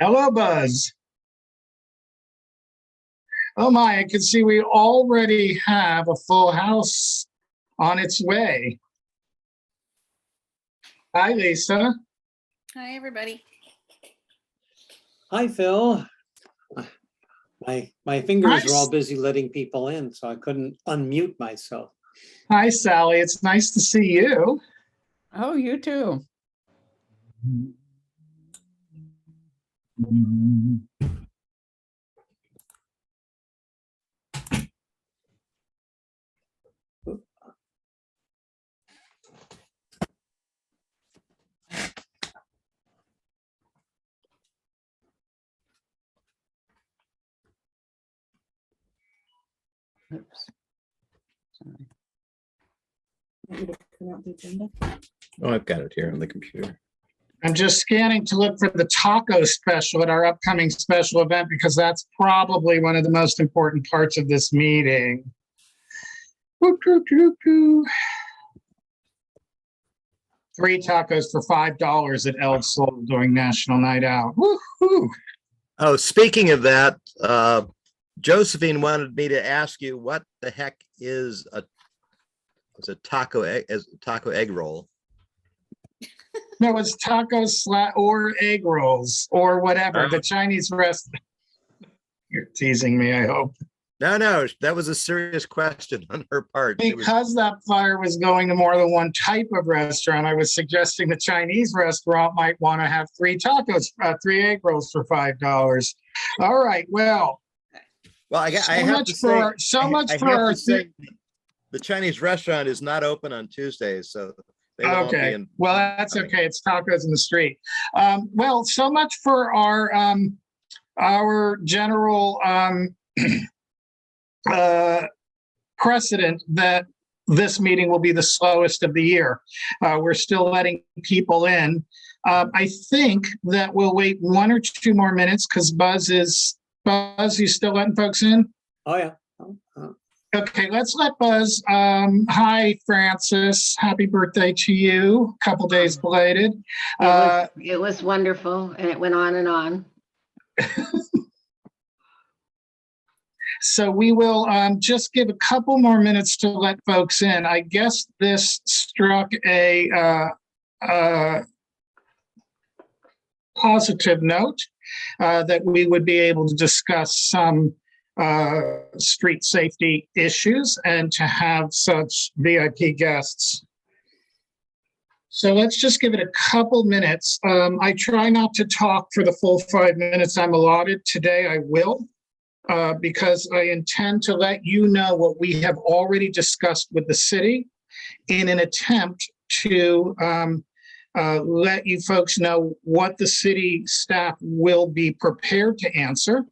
Hello, Buzz. Oh my, I can see we already have a full house on its way. Hi, Lisa. Hi, everybody. Hi, Phil. My fingers were all busy letting people in, so I couldn't unmute myself. Hi, Sally. It's nice to see you. Oh, you too. Oops. Sorry. Want me to print out the agenda? Oh, I've got it here on the computer. I'm just scanning to look for the taco special at our upcoming special event because that's probably one of the most important parts of this meeting. Three tacos for $5 at El Sol during National Night Out. Woo-hoo. Oh, speaking of that, Josephine wanted me to ask you what the heck is a taco egg roll? No, it's tacos or egg rolls or whatever. The Chinese restaurant. You're teasing me, I hope. No, that was a serious question on her part. Because that fire was going to more than one type of restaurant, I was suggesting the Chinese restaurant might want to have three egg rolls for $5. All right, well. Well, I have to say, the Chinese restaurant is not open on Tuesdays, so they won't be in. Well, that's okay. It's tacos in the street. Well, so much for our general precedent that this meeting will be the slowest of the year. We're still letting people in. I think that we'll wait 1 or 2 more minutes because Buzz, you still letting folks in? Oh, yeah. Okay, let's let Buzz. Hi, Francis. Happy birthday to you. A couple days belated. It was wonderful, and it went on and on. So we will just give a couple more minutes to let folks in. I guess this struck a positive note that we would be able to discuss some street safety issues and to have such VIP guests. So let's just give it a couple minutes. I try not to talk for the full 5 minutes I'm allotted. Today I will, because I intend to let you know what we have already discussed with the city in an attempt to let you folks know what the city staff will be prepared to answer.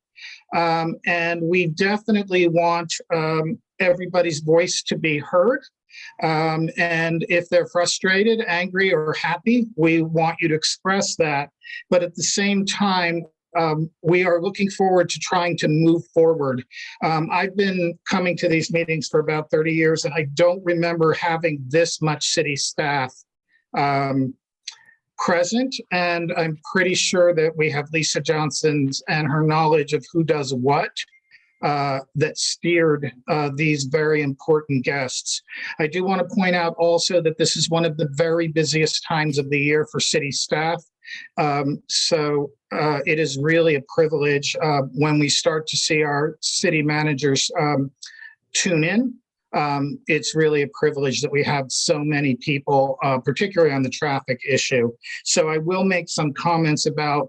And we definitely want everybody's voice to be heard. And if they're frustrated, angry, or happy, we want you to express that. But at the same time, we are looking forward to trying to move forward. I've been coming to these meetings for about 30 years, and I don't remember having this much city staff present, and I'm pretty sure that we have Lisa Johnson's and her knowledge of who does what that steered these very important guests. I do want to point out also that this is one of the very busiest times of the year for city staff. So it is really a privilege when we start to see our city managers tune in. It's really a privilege that we have so many people, particularly on the traffic issue. So I will make some comments about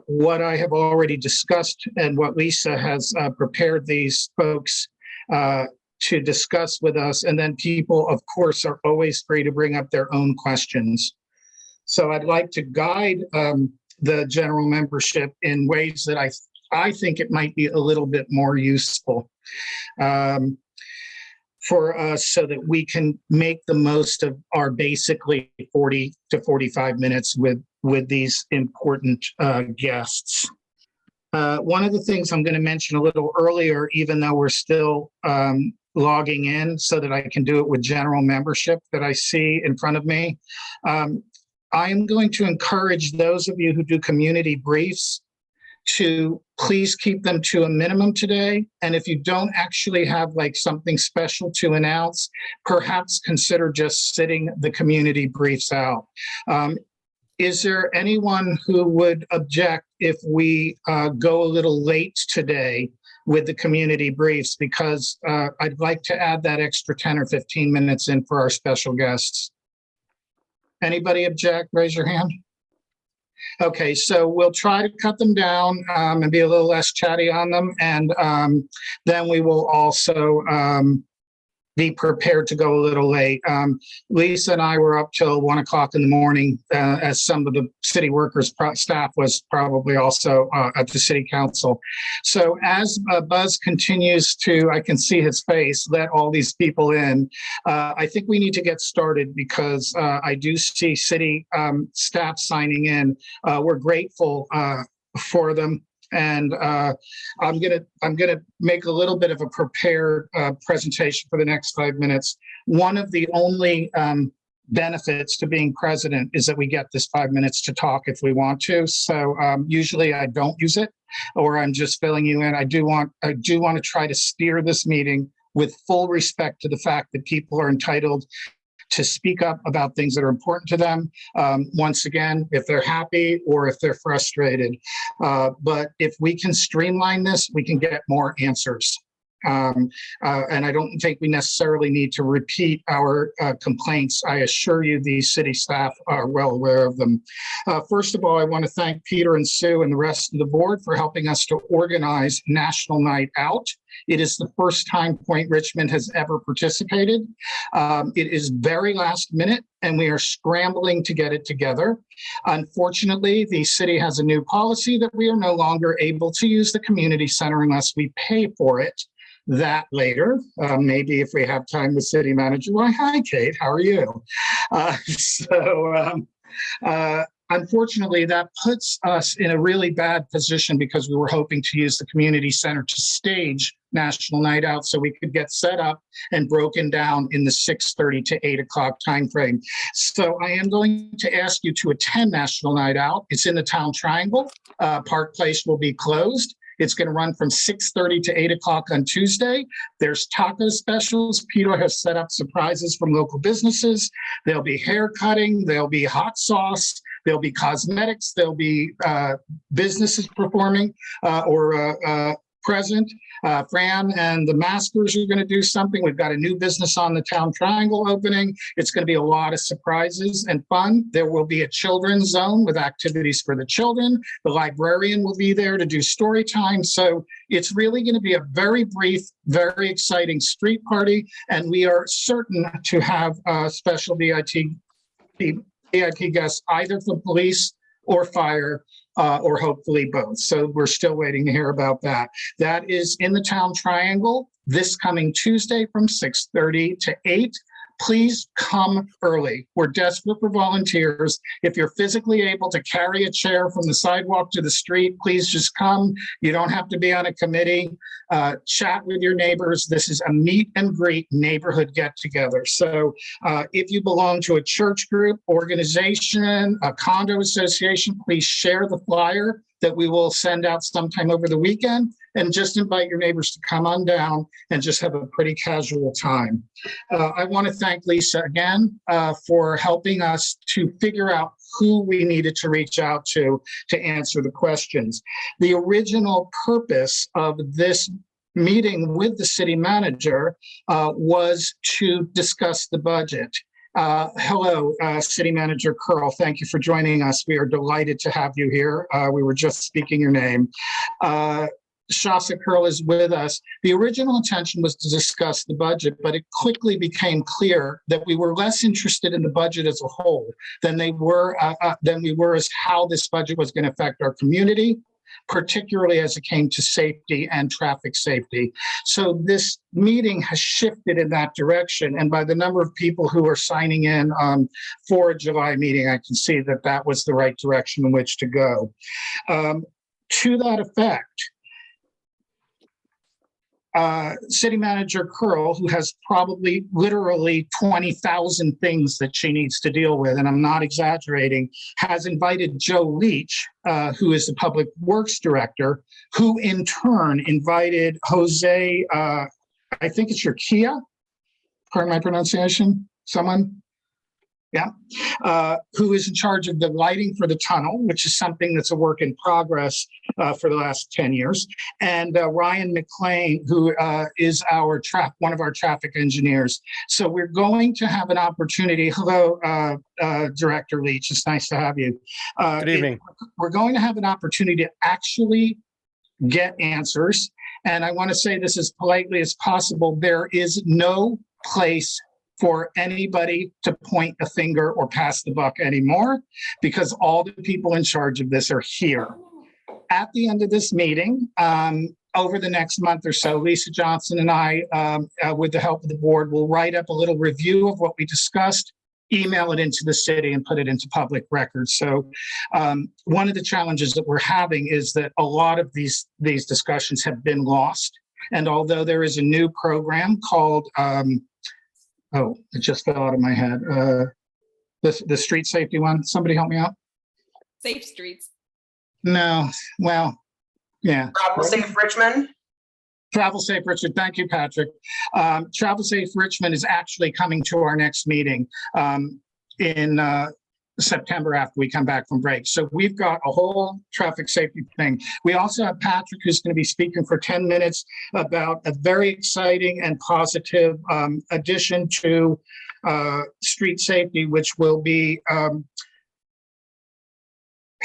what I have already discussed and what Lisa has prepared these folks to discuss with us. And then people, of course, are always free to bring up their own questions. So I'd like to guide the general membership in ways that I think it might be a little bit more useful for us so that we can make the most of our basically 40 to 45 minutes with these important guests. One of the things I'm going to mention a little earlier, even though we're still logging in so that I can do it with general membership that I see in front of me. I am going to encourage those of you who do community briefs to please keep them to a minimum today. And if you don't actually have like something special to announce, perhaps consider just sitting the community briefs out. Is there anyone who would object if we go a little late today with the community briefs? Because I'd like to add that extra 10 or 15 minutes in for our special guests. Anybody object? Raise your hand. Okay, so we'll try to cut them down and be a little less chatty on them. And then we will also be prepared to go a little late. Lisa and I were up till 1 o'clock in the morning, as some of the city workers staff was probably also at the city council. So as Buzz continues to, I can see his face, let all these people in, I think we need to get started because I do see city staff signing in. We're grateful for them. And I'm gonna make a little bit of a prepared presentation for the next 5 minutes. One of the only benefits to being president is that we get this 5 minutes to talk if we want to. So usually I don't use it, or I'm just filling you in. I do want to try to steer this meeting with full respect to the fact that people are entitled to speak up about things that are important to them. Once again, if they're happy or if they're frustrated. But if we can streamline this, we can get more answers. And I don't think we necessarily need to repeat our complaints. I assure you the city staff are well aware of them. First of all, I want to thank Peter and Sue and the rest of the board for helping us to organize National Night Out. It is the first time Point Richmond has ever participated. It is very last minute and we are scrambling to get it together. Unfortunately, the city has a new policy that we are no longer able to use the community center unless we pay for it. That later, maybe if we have time with city manager. Well, hi, Kate, how are you? Unfortunately, that puts us in a really bad position because we were hoping to use the community center to stage National Night Out so we could get set up and broken down in the 6:30 to 8 o'clock timeframe. So I am going to ask you to attend National Night Out. It's in the Town Triangle. Park Place will be closed. It's going to run from 6:30 to 8 o'clock on Tuesday. There's taco specials. Peter has set up surprises from local businesses. There'll be hair cutting. There'll be hot sauce. There'll be cosmetics. There'll be businesses performing or present. Fran and the Maskers are going to do something. We've got a new business on the Town Triangle opening. It's going to be a lot of surprises and fun. There will be a children's zone with activities for the children. The librarian will be there to do story time. So it's really going to be a very brief, very exciting street party. And we are certain to have special VIP guests either from police or fire, or hopefully both. So we're still waiting to hear about that. That is in the Town Triangle this coming Tuesday from 6:30 to 8. Please come early. We're desperate for volunteers. If you're physically able to carry a chair from the sidewalk to the street, please just come. You don't have to be on a committee. Chat with your neighbors. This is a meet and greet neighborhood get together. So if you belong to a church group, organization, a condo association, please share the flyer that we will send out sometime over the weekend and just invite your neighbors to come on down and just have a pretty casual time. I want to thank Lisa again for helping us to figure out who we needed to reach out to answer the questions. The original purpose of this meeting with the city manager was to discuss the budget. Hello, City Manager Curl. Thank you for joining us. We are delighted to have you here. We were just speaking your name. Shasa Curl is with us. The original intention was to discuss the budget, but it quickly became clear that we were less interested in the budget as a whole than we were as how this budget was going to affect our community, particularly as it came to safety and traffic safety. So this meeting has shifted in that direction. And by the number of people who are signing in for a July meeting, I can see that that was the right direction in which to go. To that effect, City Manager Curl, who has probably literally 20,000 things that she needs to deal with, and I'm not exaggerating, has invited Joe Leach, who is the Public Works Director, who in turn invited Jose, I think it's your Kia, pardon my pronunciation, someone? Yeah, who is in charge of the lighting for the tunnel, which is something that's a work in progress for the last 10 years. And Ryan McLean, who is one of our traffic engineers. So we're going to have an opportunity. Hello, Director Leach. It's nice to have you. Good evening. We're going to have an opportunity to actually get answers. And I want to say this as politely as possible. There is no place for anybody to point a finger or pass the buck anymore, because all the people in charge of this are here. At the end of this meeting, over the next month or so, Lisa Johnson and I, with the help of the board, will write up a little review of what we discussed, email it into the city, and put it into public records. So one of the challenges that we're having is that a lot of these discussions have been lost. And although there is a new program called, oh, it just fell out of my head. The street safety one. Somebody help me out. Safe streets. No, well, yeah. Travel Safe Richmond. Travel Safe Richmond. Thank you, Patrick. Travel Safe Richmond is actually coming to our next meeting in September after we come back from break. So we've got a whole traffic safety thing. We also have Patrick, who's going to be speaking for 10 minutes about a very exciting and positive addition to street safety, which will be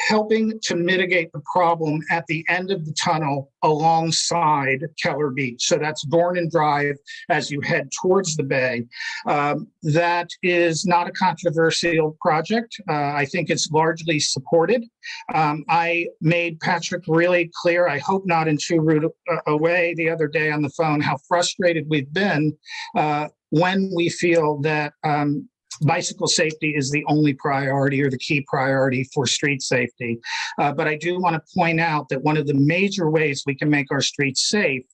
helping to mitigate the problem at the end of the tunnel alongside Keller Beach. So that's Dornan Drive as you head towards the bay. That is not a controversial project. I think it's largely supported. I made Patrick really clear, I hope not in too rude a way, the other day on the phone, how frustrated we've been when we feel that bicycle safety is the only priority or the key priority for street safety. But I do want to point out that one of the major ways we can make our streets safe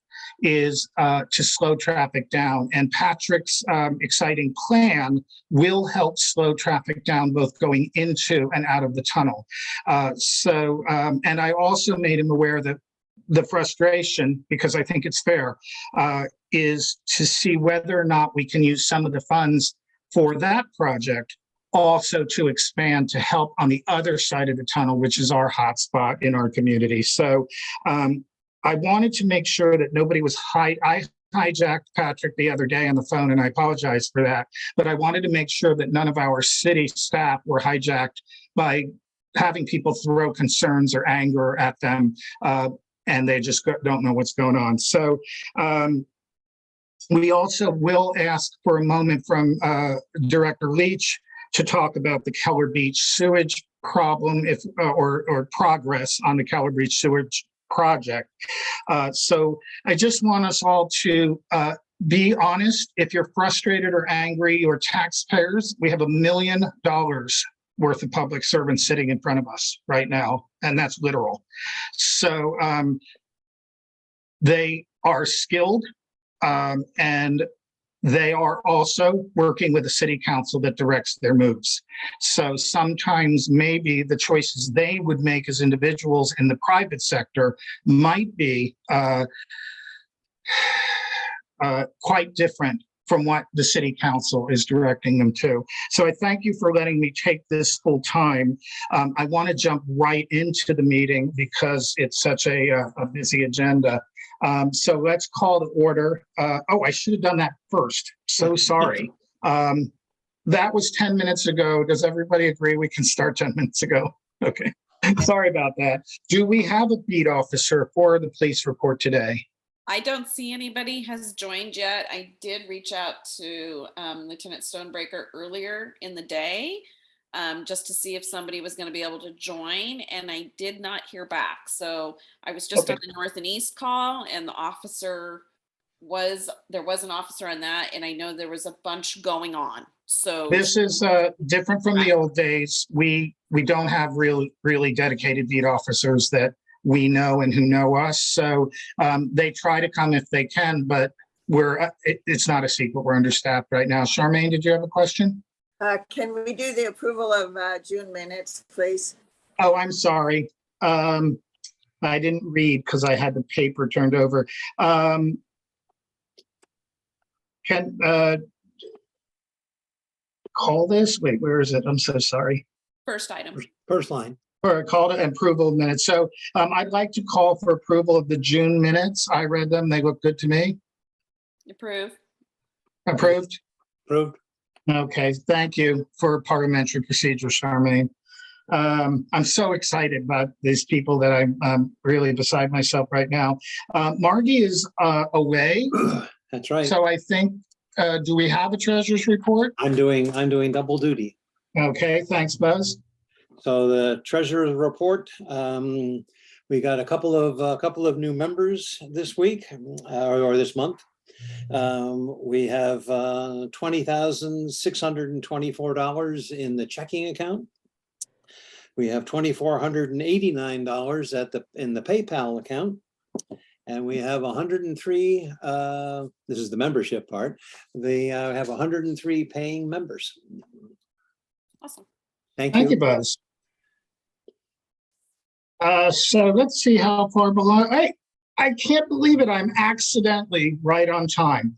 is to slow traffic down. And Patrick's exciting plan will help slow traffic down, both going into and out of the tunnel. And I also made him aware that the frustration, because I think it's fair, is to see whether or not we can use some of the funds for that project also to expand to help on the other side of the tunnel, which is our hotspot in our community. So I wanted to make sure that nobody was I hijacked Patrick the other day on the phone, and I apologize for that. But I wanted to make sure that none of our city staff were hijacked by having people throw concerns or anger at them, and they just don't know what's going on. So we also will ask for a moment from Director Leach to talk about the Keller Beach sewage problem, or progress on the Keller Beach sewage project. So I just want us all to be honest. If you're frustrated or angry, or taxpayers, we have $1 million worth of public servants sitting in front of us right now, and that's literal. So they are skilled. And they are also working with the city council that directs their moves. So sometimes maybe the choices they would make as individuals in the private sector might be quite different from what the city council is directing them to. So I thank you for letting me take this full time. I want to jump right into the meeting because it's such a busy agenda. So let's call to order. Oh, I should have done that first. So sorry. That was 10 minutes ago. Does everybody agree we can start 10 minutes ago? Okay. Sorry about that. Do we have a beat officer for the police report today? I don't see anybody has joined yet. I did reach out to Lieutenant Stonebreaker earlier in the day just to see if somebody was going to be able to join, and I did not hear back. So I was just on the north and east call, and there was an officer on that, and I know there was a bunch going on. So this is different from the old days. We don't have really dedicated beat officers that we know and who know us. So they try to come if they can, but it's not a secret. We're understaffed right now. Charmaine, did you have a question? Can we do the approval of June minutes, please? Oh, I'm sorry. I didn't read because I had the paper turned over. Can call this? Wait, where is it? I'm so sorry. First item. First line. For a call to approval of minutes. So I'd like to call for approval of the June minutes. I read them. They look good to me. Approve. Approved. Approved. Okay, thank you for parliamentary procedure, Charmaine. I'm so excited about these people that I'm really beside myself right now. Margie is away, That's right. so I think, do we have a treasurer's report? I'm doing double duty. Okay, thanks, Buzz. So the treasurer's report, we got a couple of new members this week or this month. We have $20,624 in the checking account. We have $2,489 in the PayPal account. And we have 103, this is the membership part. They have 103 paying members. Awesome. Thank Thank you, you. Buzz. So let's see how far below. I can't believe it. I'm accidentally right on time.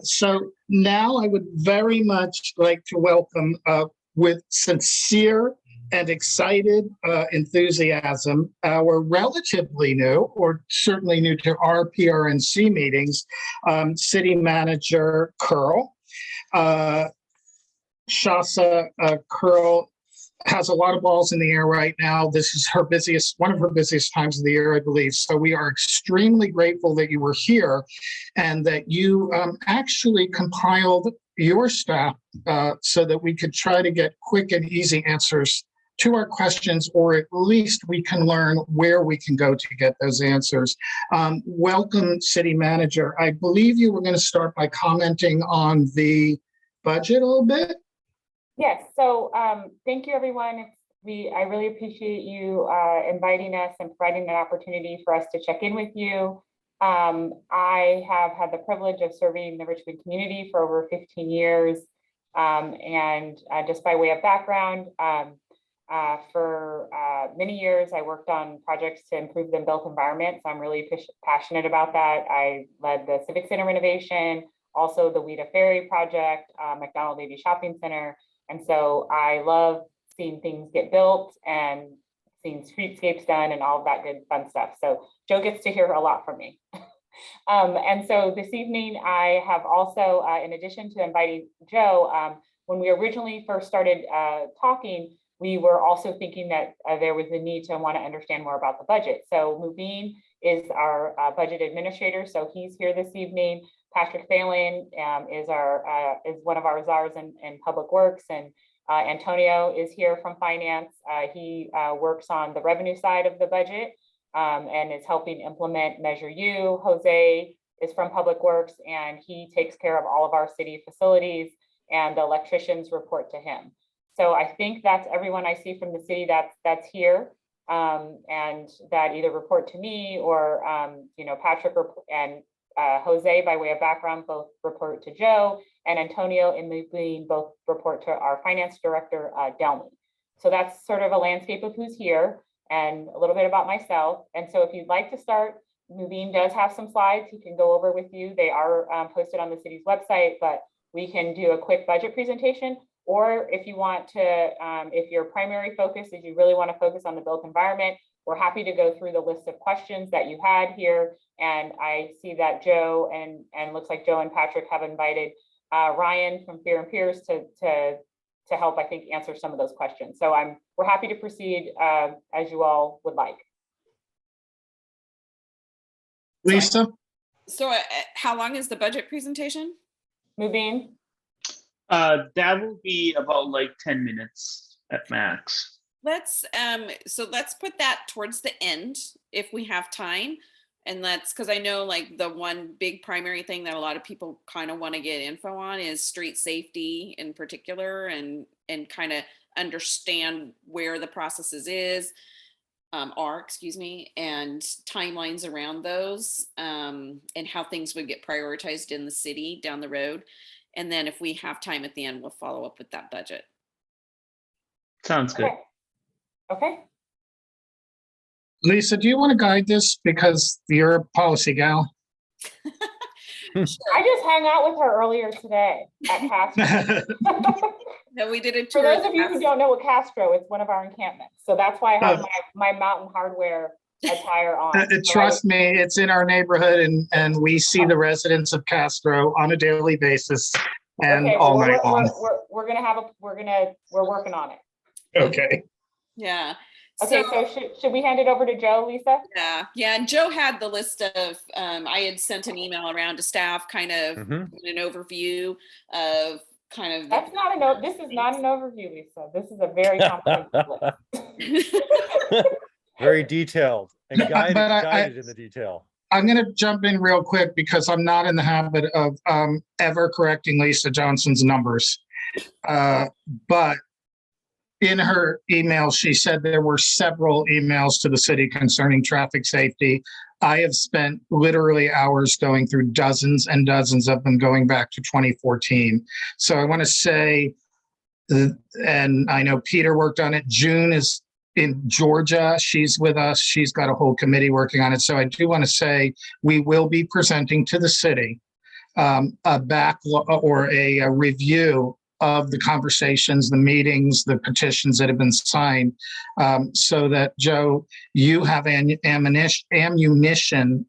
So now I would very much like to welcome with sincere and excited enthusiasm our relatively new, or certainly new to our PRNC meetings, City Manager Curl. Shasa Curl has a lot of balls in the air right now. This is one of her busiest times of the year, I believe. So we are extremely grateful that you were here and that you actually compiled your staff so that we could try to get quick and easy answers to our questions, or at least we can learn where we can go to get those answers. Welcome, City Manager. I believe you were going to start by commenting on the budget a little bit. Yes, so thank you, everyone. I really appreciate you inviting us and providing an opportunity for us to check in with you. I have had the privilege of serving the Richmond community for over 15 years. And just by way of background, for many years, I worked on projects to improve the built environment. So I'm really passionate about that. I led the Civic Center renovation, also the Ouida Ferry project, McDonald Navy Shopping Center. And so I love seeing things get built and seeing streetscapes done and all of that good fun stuff. So Joe gets to hear a lot from me. And so this evening, I have also, in addition to inviting Joe, when we originally first started talking, we were also thinking that there was a need to want to understand more about the budget. So Mubin is our budget administrator. So he's here this evening. Patrick Phelan is one of our czars in Public Works, and Antonio is here from Finance. He works on the revenue side of the budget and is helping implement Measure U. Jose is from Public Works, and he takes care of all of our city facilities, and the electricians report to him. So I think that's everyone I see from the city that's here, and that either report to me or Patrick and Jose, by way of background, both report to Joe, and Antonio and Mubin both report to our finance director, Delmy. So that's sort of a landscape of who's here and a little bit about myself. And so if you'd like to start, Mubin does have some slides he can go over with you. They are posted on the city's website, but we can do a quick budget presentation. Or if you want to, if your primary focus is you really want to focus on the built environment, we're happy to go through the list of questions that you had here. And I see that Joe and looks like Joe and Patrick have invited Ryan from Fear and Peers to help, I think, answer some of those questions. So we're happy to proceed as you all would like. Lisa? So how long is the budget presentation? Mubin? That will be about like 10 minutes at max. Let's put that towards the end if we have time. And that's because I know like the one big primary thing that a lot of people kind of want to get info on is street safety in particular, and kind of understand where the processes is. excuse me, and timelines around those, and how things would get prioritized in the city down the road. And then if we have time at the end, we'll follow up with that budget. Sounds good. Okay. Okay. Lisa, do you want to guide this because you're a policy gal? I just hung out with her earlier today at Castro. No, we did a For tour. those of you who don't know what Castro, it's one of our encampments. So that's why I have Oh. my mountain hardware attire on. So I Trust me, it's in our neighborhood and we see the residents of Castro on a daily basis and okay, all well, night long. we're working on it. Okay. Yeah. Okay, so should we hand it over to Joe, Lisa? Yeah. And Joe had the list of, I had sent an email around to staff, kind of an overview of kind of. That's not this is not an overview, Lisa. This is a very comprehensive list. Very detailed and But guided in the detail. I'm going to jump in real quick because I'm not in the habit of ever correcting Lisa Johnson's numbers. But in her email, she said there were several emails to the city concerning traffic safety. I have spent literally hours going through dozens and dozens of them going back to 2014. So I want to say, and I know Peter worked on it, June is in Georgia. She's with us. She's got a whole committee working on it. So I do want to say we will be presenting to the city a backlog or a review of the conversations, the meetings, the petitions that have been signed, so that, Joe, you have ammunition.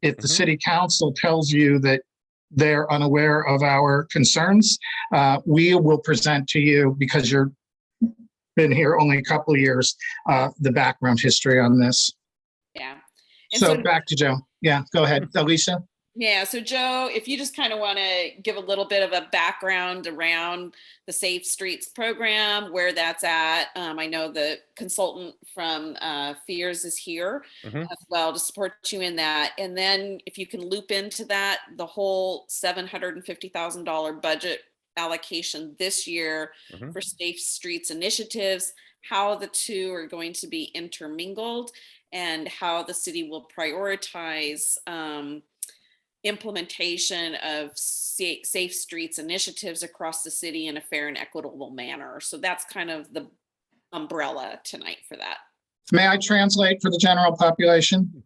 If the city council tells you that they're unaware of our concerns, we will present to you, because you're been here only a couple of years, the background history on this. Yeah. And So back to Joe. Yeah, go ahead, Alicia. Yeah, so Joe, if you just kind of want to give a little bit of a background around the Safe Streets program, where that's at. I know the consultant from FEARS is here as well to support you in that. And then if you can loop into that, the whole $750,000 budget allocation this year for Safe Streets initiatives, how the two are going to be intermingled, and how the city will prioritize implementation of safe streets initiatives across the city in a fair and equitable manner. So that's kind of the umbrella tonight for that. May I translate for the general population?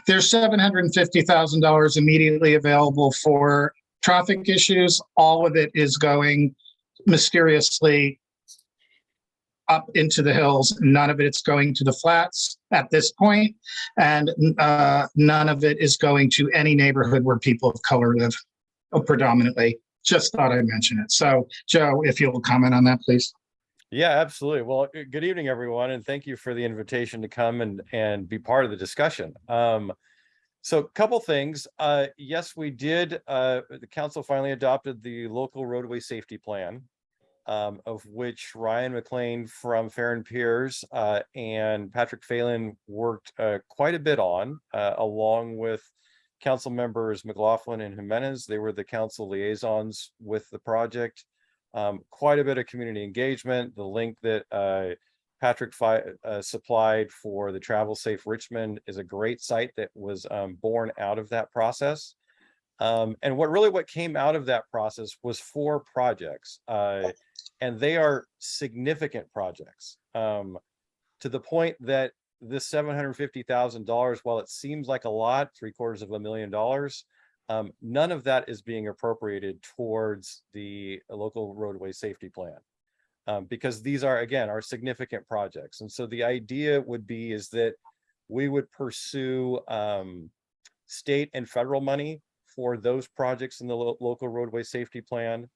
There's $750,000 immediately available for traffic issues. All of it is going mysteriously up into the hills. None of it's going to the flats at this point, and none of it is going to any neighborhood where people of color live, predominantly. Just thought I'd mention it. So, Joe, if you'll comment on that, please. Yeah, absolutely. Well, good evening, everyone, and thank you for the invitation to come and be part of the discussion. So a couple things. Yes, we did. The council finally adopted the local roadway safety plan, of which Ryan McLean from Farron Piers and Patrick Phelan worked quite a bit on, along with council members McLaughlin and Jimenez. They were the council liaisons with the project. Quite a bit of community engagement. The link that Patrick supplied for the Travel Safe Richmond is a great site that was born out of that process. And what came out of that process was 4 projects. And they are significant projects, to the point that this $750,000, while it seems like a lot, $750,000, none of that is being appropriated towards the local roadway safety plan, because these are, again, are significant projects. And so the idea would be is that we would pursue state and federal money for those projects in the local roadway safety plan.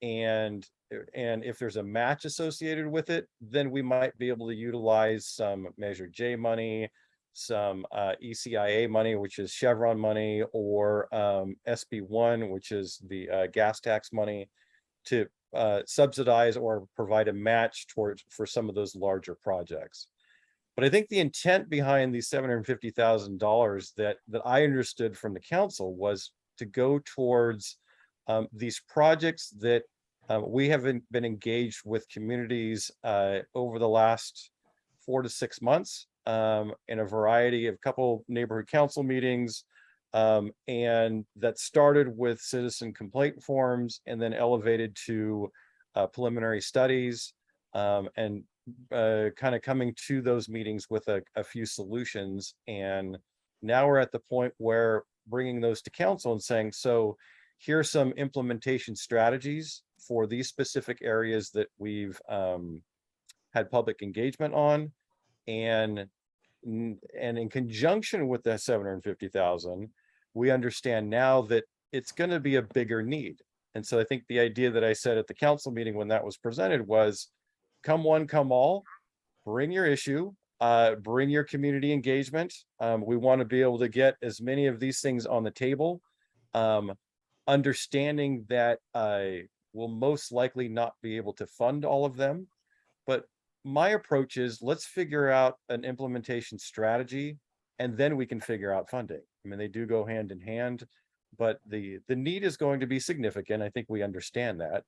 And if there's a match associated with it, then we might be able to utilize some Measure J money, some ECIA money, which is Chevron money, or SB1, which is the gas tax money, to subsidize or provide a match for some of those larger projects. But I think the intent behind these $750,000 that I understood from the council was to go towards these projects that we have been engaged with communities over the last 4 to 6 months in a variety of couple neighborhood council meetings. And that started with citizen complaint forms and then elevated to preliminary studies, and kind of coming to those meetings with a few solutions. And now we're at the point where bringing those to council and saying, so here's some implementation strategies for these specific areas that we've had public engagement on. And in conjunction with the 750,000, we understand now that it's going to be a bigger need. And so I think the idea that I said at the council meeting when that was presented was, come one, come all, bring your issue, bring your community engagement. We want to be able to get as many of these things on the table, understanding that we'll most likely not be able to fund all of them. But my approach is, let's figure out an implementation strategy, and then we can figure out funding. I mean, they do go hand in hand, but the need is going to be significant. I think we understand that.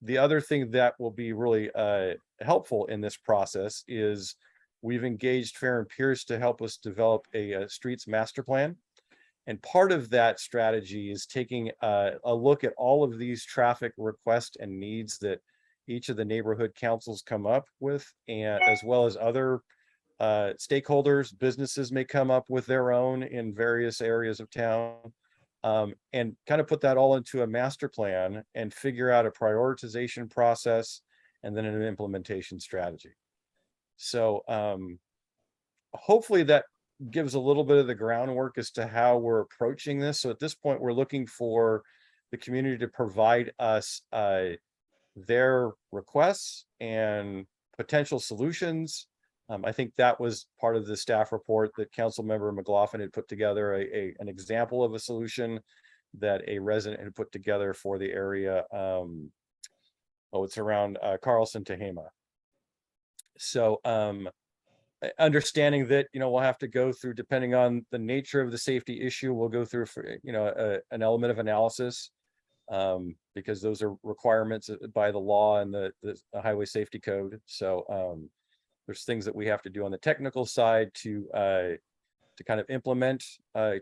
The other thing that will be really helpful in this process is we've engaged Fair and Pierce to help us develop a streets master plan. And part of that strategy is taking a look at all of these traffic requests and needs that each of the neighborhood councils come up with, and as well as other stakeholders, businesses may come up with their own in various areas of town, and kind of put that all into a master plan and figure out a prioritization process and then an implementation strategy. So hopefully that gives a little bit of the groundwork as to how we're approaching this. So at this point, we're looking for the community to provide us their requests and potential solutions. I think that was part of the staff report that Council Member McLaughlin had put together, an example of a solution that a resident had put together for the area. It's around Carlson Tehama. So understanding that, we'll have to go through, depending on the nature of the safety issue, we'll go through for, an element of analysis, because those are requirements by the law and the highway safety code. So there's things that we have to do on the technical side to kind of implement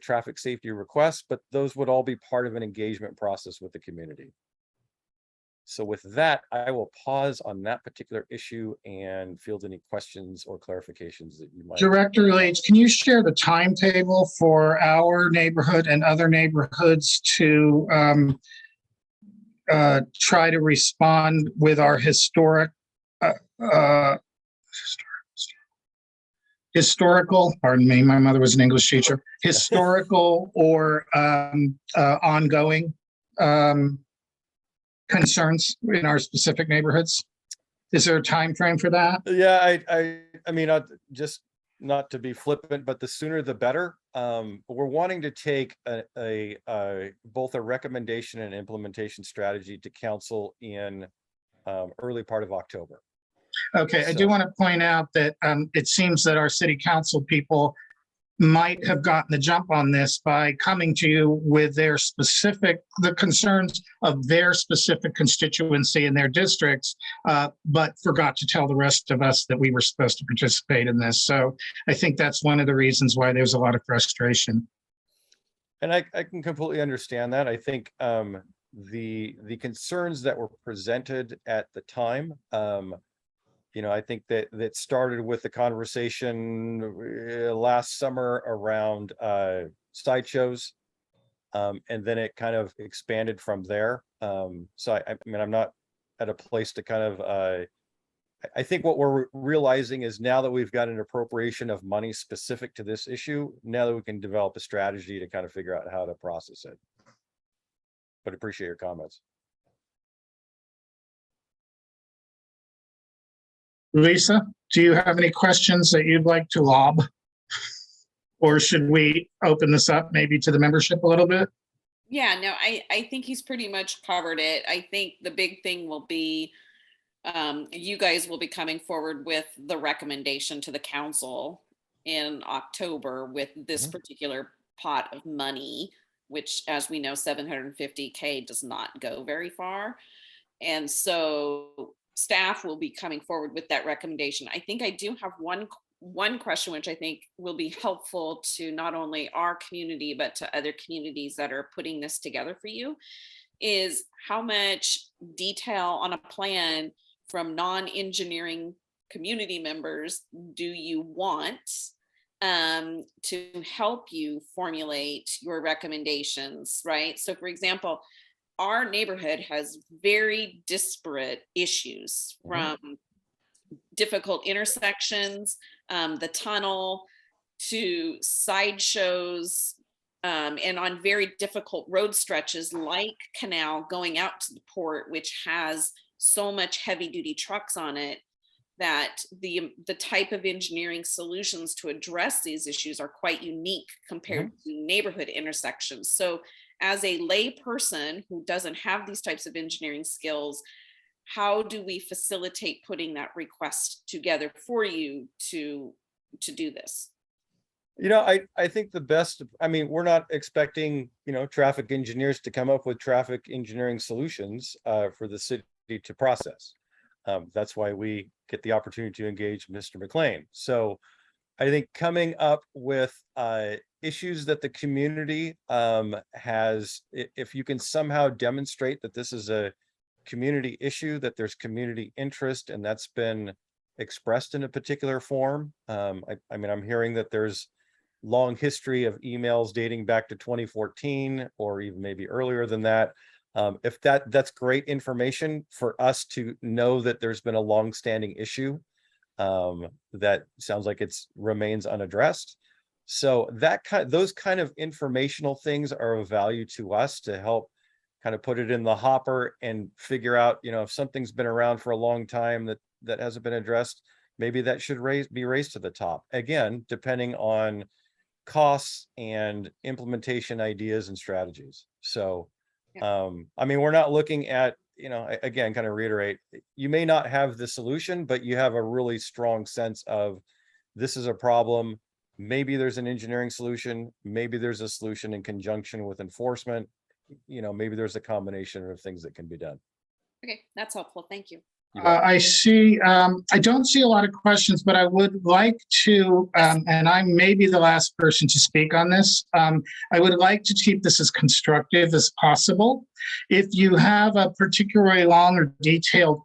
traffic safety requests, but those would all be part of an engagement process with the community. So with that, I will pause on that particular issue and field any questions or clarifications that you might. Director Leach, can you share the timetable for our neighborhood and other neighborhoods to try to respond with our historical, pardon me, my mother was an English teacher, historical or ongoing concerns in our specific neighborhoods? Is there a time frame for that? Yeah, I mean, just not to be flippant, but the sooner the better. We're wanting to take both a recommendation and implementation strategy to council in early part of October. Okay, I do want to point out that it seems that our city council people might have gotten the jump on this by coming to you with the concerns of their specific constituency in their districts, but forgot to tell the rest of us that we were supposed to participate in this. So I think that's one of the reasons why there's a lot of frustration. And I can completely understand that. I think the concerns that were presented at the time, I think that started with the conversation last summer around sideshows, and then it kind of expanded from there. So I mean, I'm not at a place to kind of, I think what we're realizing is now that we've got an appropriation of money specific to this issue, now that we can develop a strategy to kind of figure out how to process it. But appreciate your comments. Lisa, do you have any questions that you'd like to lob? Or should we open this up maybe to the membership a little bit? Yeah, no, I think he's pretty much covered it. I think the big thing will be, you guys will be coming forward with the recommendation to the council in October with this particular pot of money, which, as we know, 750K does not go very far. And so staff will be coming forward with that recommendation. I think I do have one question, which I think will be helpful to not only our community, but to other communities that are putting this together for you, is how much detail on a plan from non-engineering community members do you want to help you formulate your recommendations, right? So for example, our neighborhood has very disparate issues, from difficult intersections, the tunnel, to sideshows, and on very difficult road stretches like Canal going out to the port, which has so much heavy duty trucks on it, that the type of engineering solutions to address these issues are quite unique compared to neighborhood intersections. So as a lay person who doesn't have these types of engineering skills, how do we facilitate putting that request together for you to do this? You know, I think the best, I mean, we're not expecting, you know, traffic engineers to come up with traffic engineering solutions for the city to process. That's why we get the opportunity to engage Mr. McLean. So I think coming up with issues that the community has, if you can somehow demonstrate that this is a community issue, that there's community interest, and that's been expressed in a particular form. I mean, I'm hearing that there's long history of emails dating back to 2014 or even maybe earlier than that. If that's great information for us to know that there's been a long-standing issue that sounds like it's remains unaddressed. So those kind of informational things are of value to us to help kind of put it in the hopper and figure out, you know, if something's been around for a long time that hasn't been addressed, maybe that should be raised to the top. Again, depending on costs and implementation ideas and strategies. So, I mean, we're not looking at, you know, again, kind of reiterate, you may not have the solution, but you have a really strong sense of this is a problem. Maybe there's an engineering solution. Maybe there's a solution in conjunction with enforcement. You know, maybe there's a combination of things that can be done. Okay, that's helpful. Thank you. I see, I don't see a lot of questions, but I would like to, and I may be the last person to speak on this. I would like to keep this as constructive as possible. If you have a particularly long or detailed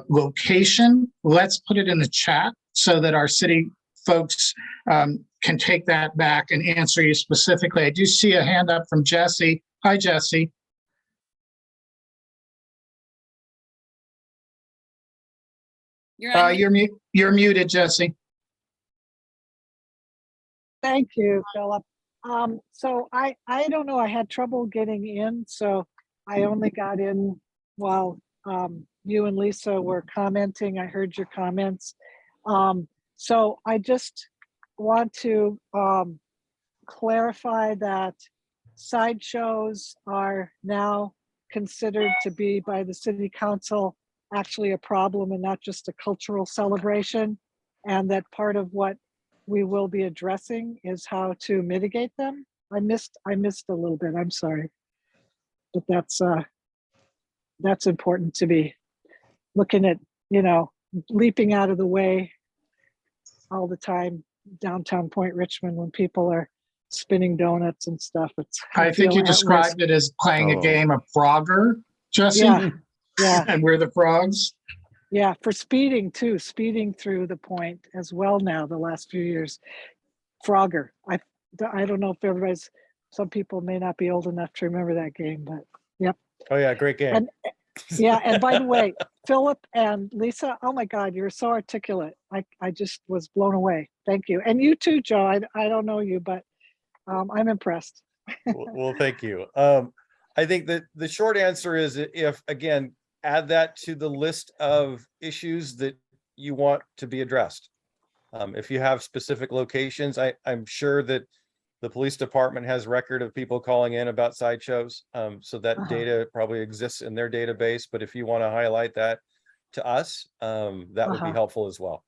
location, let's put it in the chat so that our city folks can take that back and answer you specifically. I do see a hand up from Jesse. Hi, Jesse. You're muted, Jesse. Thank you, Philip. So I don't know, I had trouble getting in, so I only got in while you and Lisa were commenting. I heard your comments. So I just want to clarify that sideshows are now considered to be by the city council actually a problem and not just a cultural celebration, and that part of what we will be addressing is how to mitigate them. I missed a little bit, I'm sorry, but that's important to be looking at, you know, leaping out of the way all the time downtown Point Richmond when people are spinning donuts and stuff. I think you described it as playing a game of Frogger, Jesse. Yeah. And we're the frogs. Yeah, for speeding too, speeding through the point as well now the last few years. Frogger. I don't know if some people may not be old enough to remember that game, but yep. Oh yeah, great game. And, yeah, and by the way, Philip and Lisa, oh my God, you're so articulate. I just was blown away. Thank you. And you too, Joe. I don't know you, but I'm impressed. Well, thank you. I think that the short answer is, if again, add that to the list of issues that you want to be addressed. If you have specific locations, I'm sure that the police department has record of people calling in about sideshows. So that data probably exists in their database, but if you want to highlight that to us, that would be helpful as well.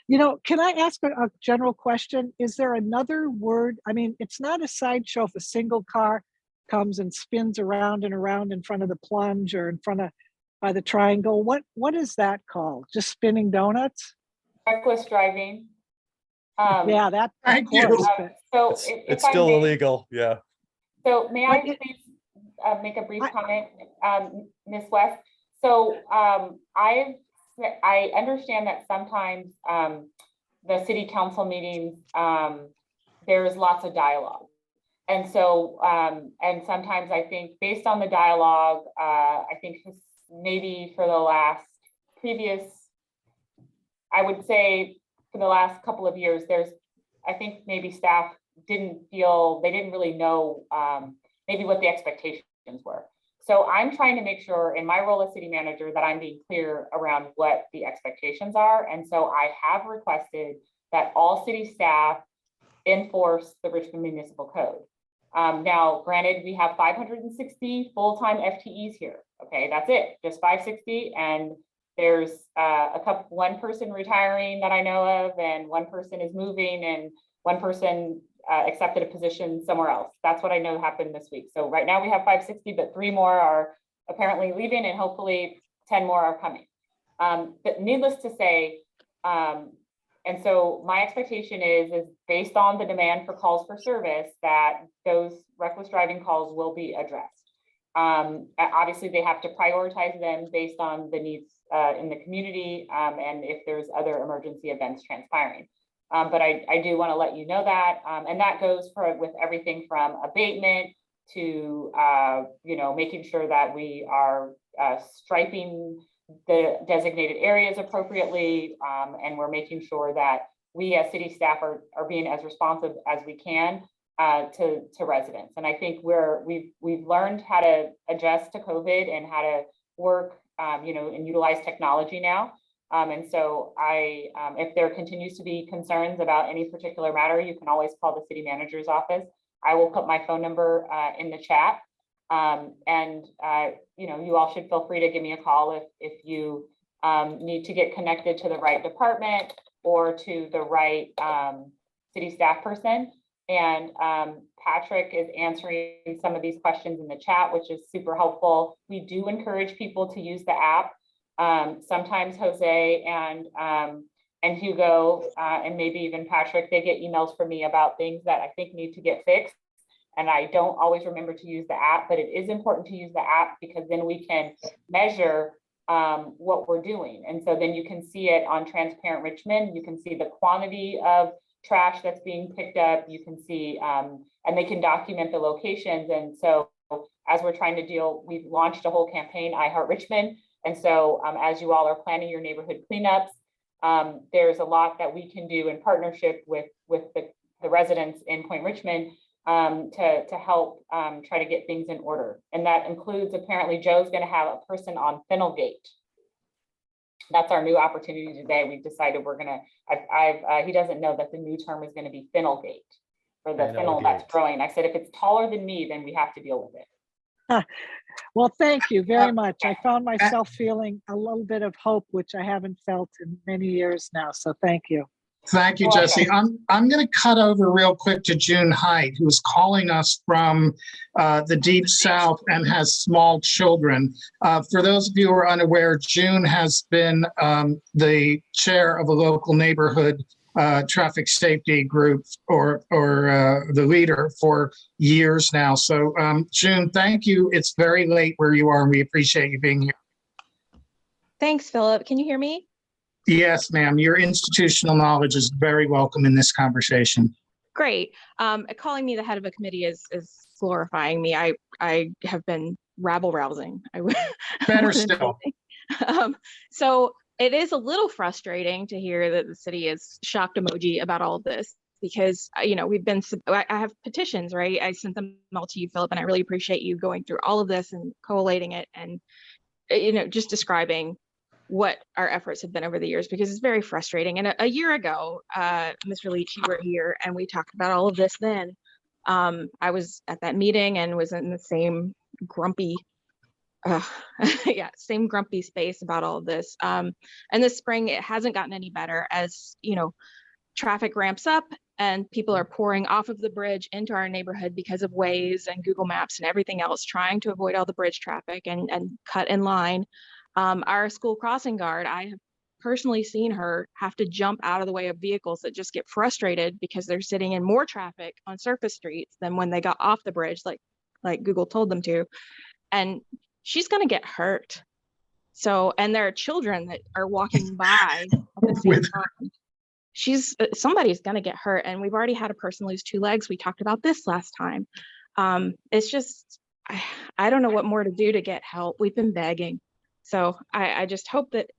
You know, can I ask a general question? Is there another word? I mean, it's not a sideshow if a single car comes and spins around and around in front of the plunge or in front of by the triangle. What is that called? Just spinning donuts? Reckless driving. Yeah, that, of Thank you. course. but- So It's if I still may- illegal, yeah. So may I But it- please make a brief comment, Ms. West? So I understand that sometimes the city council meetings, there's lots of dialogue. And so, and sometimes I think based on the dialogue, I think maybe for the last I would say for the last couple of years, I think maybe staff they didn't really know maybe what the expectations were. So I'm trying to make sure in my role as city manager that I'm being clear around what the expectations are. And so I have requested that all city staff enforce the Richmond Municipal Code. Now, granted, we have 560 full-time FTEs here. Okay, that's it, just 560. And there's one person retiring that I know of, and one person is moving, and one person accepted a position somewhere else. That's what I know happened this week. So right now we have 560, but 3 more are apparently leaving, and hopefully 10 more are coming. But needless to say, and so my expectation is based on the demand for calls for service that those reckless driving calls will be addressed. Obviously, they have to prioritize them based on the needs in the community and if there's other emergency events transpiring. But I do want to let you know that, and that goes with everything from abatement to making sure that we are striping the designated areas appropriately, and we're making sure that we as city staff are being as responsive as we can to residents. And I think we've learned how to adjust to COVID and how to work, and utilize technology now. And so if there continues to be concerns about any particular matter, you can always call the city manager's office. I will put my phone number in the chat. You all should feel free to give me a call if you need to get connected to the right department or to the right city staff person. And Patrick is answering some of these questions in the chat, which is super helpful. We do encourage people to use the app. Sometimes Jose and Hugo and maybe even Patrick, they get emails from me about things that I think need to get fixed. And I don't always remember to use the app, but it is important to use the app because then we can measure what we're doing. And so then you can see it on Transparent Richmond. You can see the quantity of trash that's being picked up. You can see, and they can document the locations. And so as we're trying to we've launched a whole campaign, I Heart Richmond. And so as you all are planning your neighborhood cleanups, there's a lot that we can do in partnership with the residents in Point Richmond to help try to get things in order. And that includes, apparently Joe's going to have a person on Fennelgate. That's our new opportunity today. We've decided we're going to, he doesn't know that the new term is going to be Fennelgate for the fennel that's growing. I said, if it's taller than me, then we have to deal with it. Well, thank you very much. I found myself feeling a little bit of hope, which I haven't felt in many years now. So thank you. Thank you, Jesse. I'm going to cut over real quick to June Height, who's calling us from the Deep South and has small children. For those of you who are unaware, June has been the chair of a local neighborhood traffic safety group or the leader for years now. So June, thank you. It's very late where you are, and we appreciate you being here. Thanks, Philip. Can you hear me? Yes, ma'am. Your institutional knowledge is very welcome in this conversation. Great. Calling me the head of a committee is glorifying me. I have been rabble rousing. Better still. So it is a little frustrating to hear that the city is shocked emoji about all of this because, I have petitions, right? I sent them all to you, Philip, and I really appreciate you going through all of this and collating it and, just describing what our efforts have been over the years, because it's very frustrating. And a year ago, Mr. Leach, you were here and we talked about all of this then. I was at that meeting and was in the same grumpy, same grumpy space about all of this. And this spring, it hasn't gotten any better as, traffic ramps up and people are pouring off of the bridge into our neighborhood because of Waze and Google Maps and everything else, trying to avoid all the bridge traffic and cut in line. Our school crossing guard, I have personally seen her have to jump out of the way of vehicles that just get frustrated because they're sitting in more traffic on surface streets than when they got off the bridge, like Google told them to. And she's going to get hurt. So, and there are children that are walking by at the same time. Somebody's going to get hurt. And we've already had a person lose 2 legs. We talked about this last time. It's just, I don't know what more to do to get help. We've been begging. So I just hope that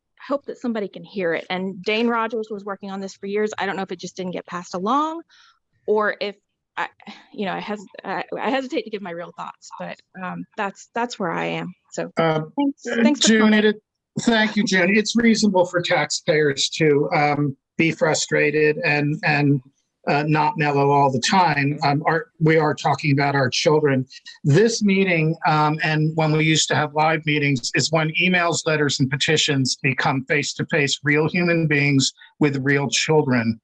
somebody can hear it. And Dane Rogers was working on this for years. I don't know if it just didn't get passed along, or if I hesitate to give my real thoughts, but that's where I am. So thanks for June, coming. thank you, June. It's reasonable for taxpayers to be frustrated and not mellow all the time. We are talking about our children. This meeting, and when we used to have live meetings, is when emails, letters, and petitions become face-to-face real human beings with real children.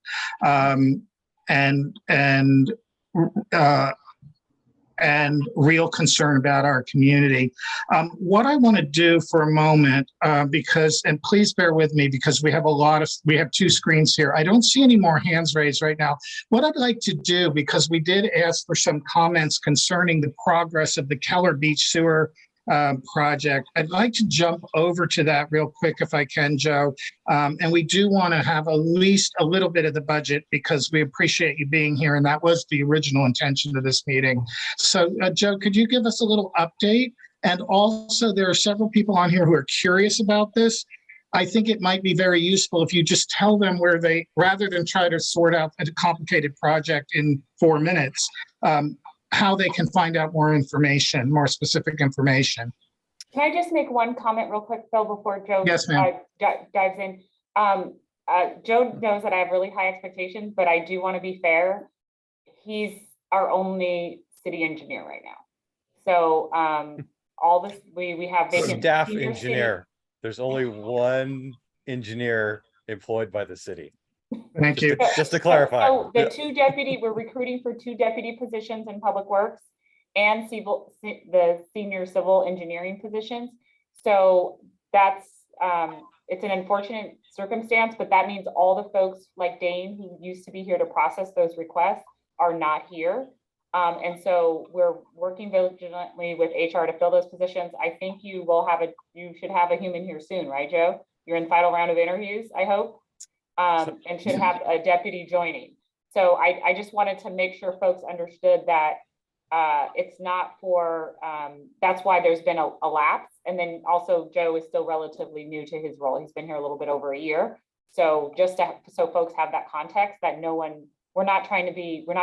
And real concern about our community. What I want to do for a moment, and please bear with me because we have 2 screens here. I don't see any more hands raised right now. What I'd like to do, because we did ask for some comments concerning the progress of the Keller Beach Sewer project, I'd like to jump over to that real quick if I can, Joe. And we do want to have at least a little bit of the budget because we appreciate you being here, and that was the original intention of this meeting. So, Joe, could you give us a little update? And also, there are several people on here who are curious about this. I think it might be very useful if you just tell them where rather than try to sort out a complicated project in 4 minutes, how they can find out more information, more specific information. Can I just make one comment real quick, Phil, before Joe Yes, ma'am. dives in? Joe knows that I have really high expectations, but I do want to be fair. He's our only city engineer right now. So all this, we have vacant Staff senior engineer. There's only one engineer employed by the city. Thank you. Just to clarify. So we're recruiting for 2 deputy positions in Public Works and the senior civil engineering positions. So that's, it's an unfortunate circumstance, but that means all the folks like Dane, who used to be here to process those requests, are not here. And so we're working diligently with HR to fill those positions. I think you should have a human here soon, right, Joe? You're in the final round of interviews, I hope. And should have a deputy joining. So I just wanted to make sure folks understood that it's not for, that's why there's been a lapse. And then also Joe is still relatively new to his role. He's been here a little bit over a year. So so folks have that context that we're not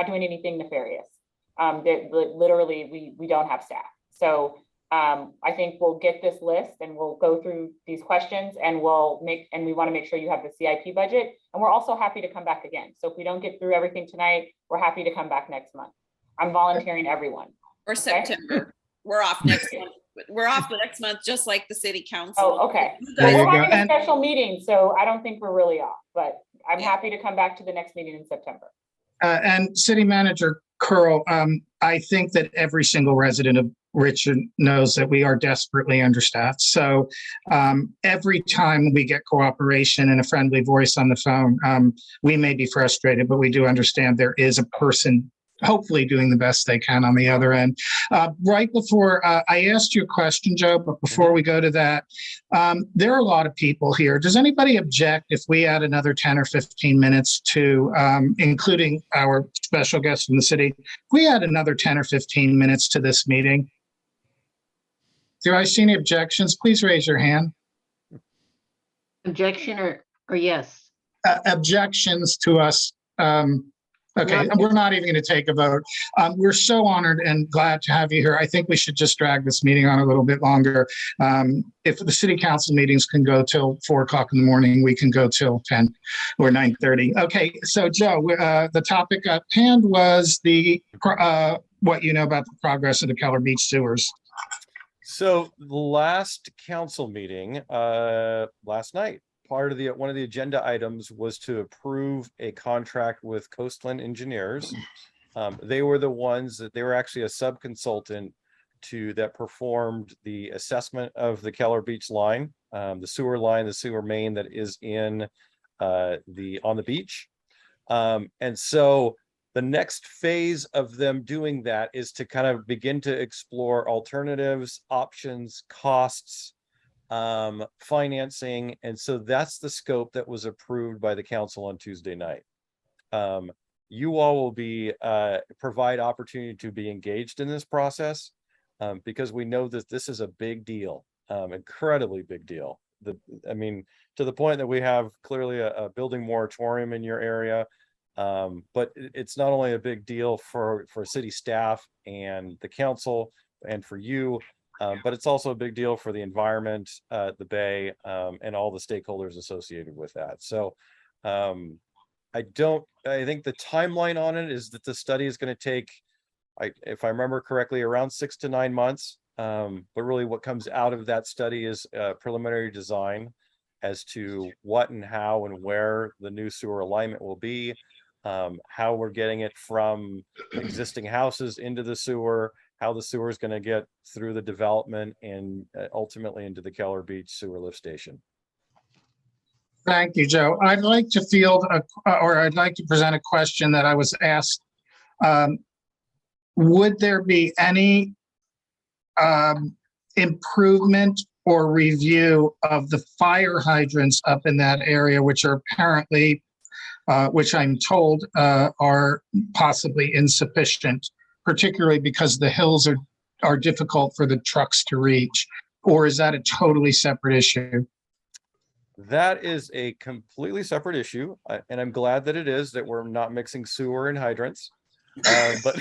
doing anything nefarious. Literally, we don't have staff. So I think we'll get this list and we'll go through these questions and we want to make sure you have the CIP budget. And we're also happy to come back again. So if we don't get through everything tonight, we're happy to come back next month. I'm volunteering everyone. Or September. We're off next month. We're off the next month, just like the city council. Oh, okay. There you We're go. having a special meeting, so I don't think we're really off, but I'm happy to come back to the next meeting in September. And City Manager Curl, I think that every single resident of Richmond knows that we are desperately understaffed. So every time we get cooperation and a friendly voice on the phone, we may be frustrated, but we do understand there is a person hopefully doing the best they can on the other end. Right before I asked you a question, Joe, but before we go to that, there are a lot of people here. Does anybody object if we add another 10 or 15 minutes to, including our special guest from the city, if we add another 10 or 15 minutes to this meeting? Do I see any objections? Please raise your hand. Objection or yes? Objections to us. Okay, we're not even going to take a vote. We're so honored and glad to have you here. I think we should just drag this meeting on a little bit longer. If the city council meetings can go till 4 o'clock in the morning, we can go till 10 or 9:30. Okay, so Joe, the topic at hand was what you know about the progress of the Keller Beach sewers. So the last council meeting last night, one of the agenda items was to approve a contract with Coastland Engineers. They were the ones they were actually a sub-consultant that performed the assessment of the Keller Beach line the sewer line, the sewer main that is in on the beach. And so the next phase of them doing that is to kind of begin to explore alternatives, options, costs, financing. And so that's the scope that was approved by the council on Tuesday night. You all will be provide opportunity to be engaged in this process, because we know that this is a big deal, incredibly big deal. I mean, to the point that we have clearly a building moratorium in your area, but it's not only a big deal for city staff and the council and for you, but it's also a big deal for the environment, the Bay, and all the stakeholders associated with that. So I think the timeline on it is that the study is going to take, if I remember correctly, around 6 to 9 months. But really what comes out of that study is preliminary design as to what and how and where the new sewer alignment will be, how we're getting it from existing houses into the sewer, how the sewer is going to get through the development and ultimately into the Keller Beach sewer lift station. Thank you, Joe. I'd like to I'd like to present a question that I was asked. Would there be any improvement or review of the fire hydrants up in that area, which are apparently, which I'm told are possibly insufficient, particularly because the hills are difficult for the trucks to reach? Or is that a totally separate issue? That is a completely separate issue, and I'm glad that it is, that we're not mixing sewer and hydrants. But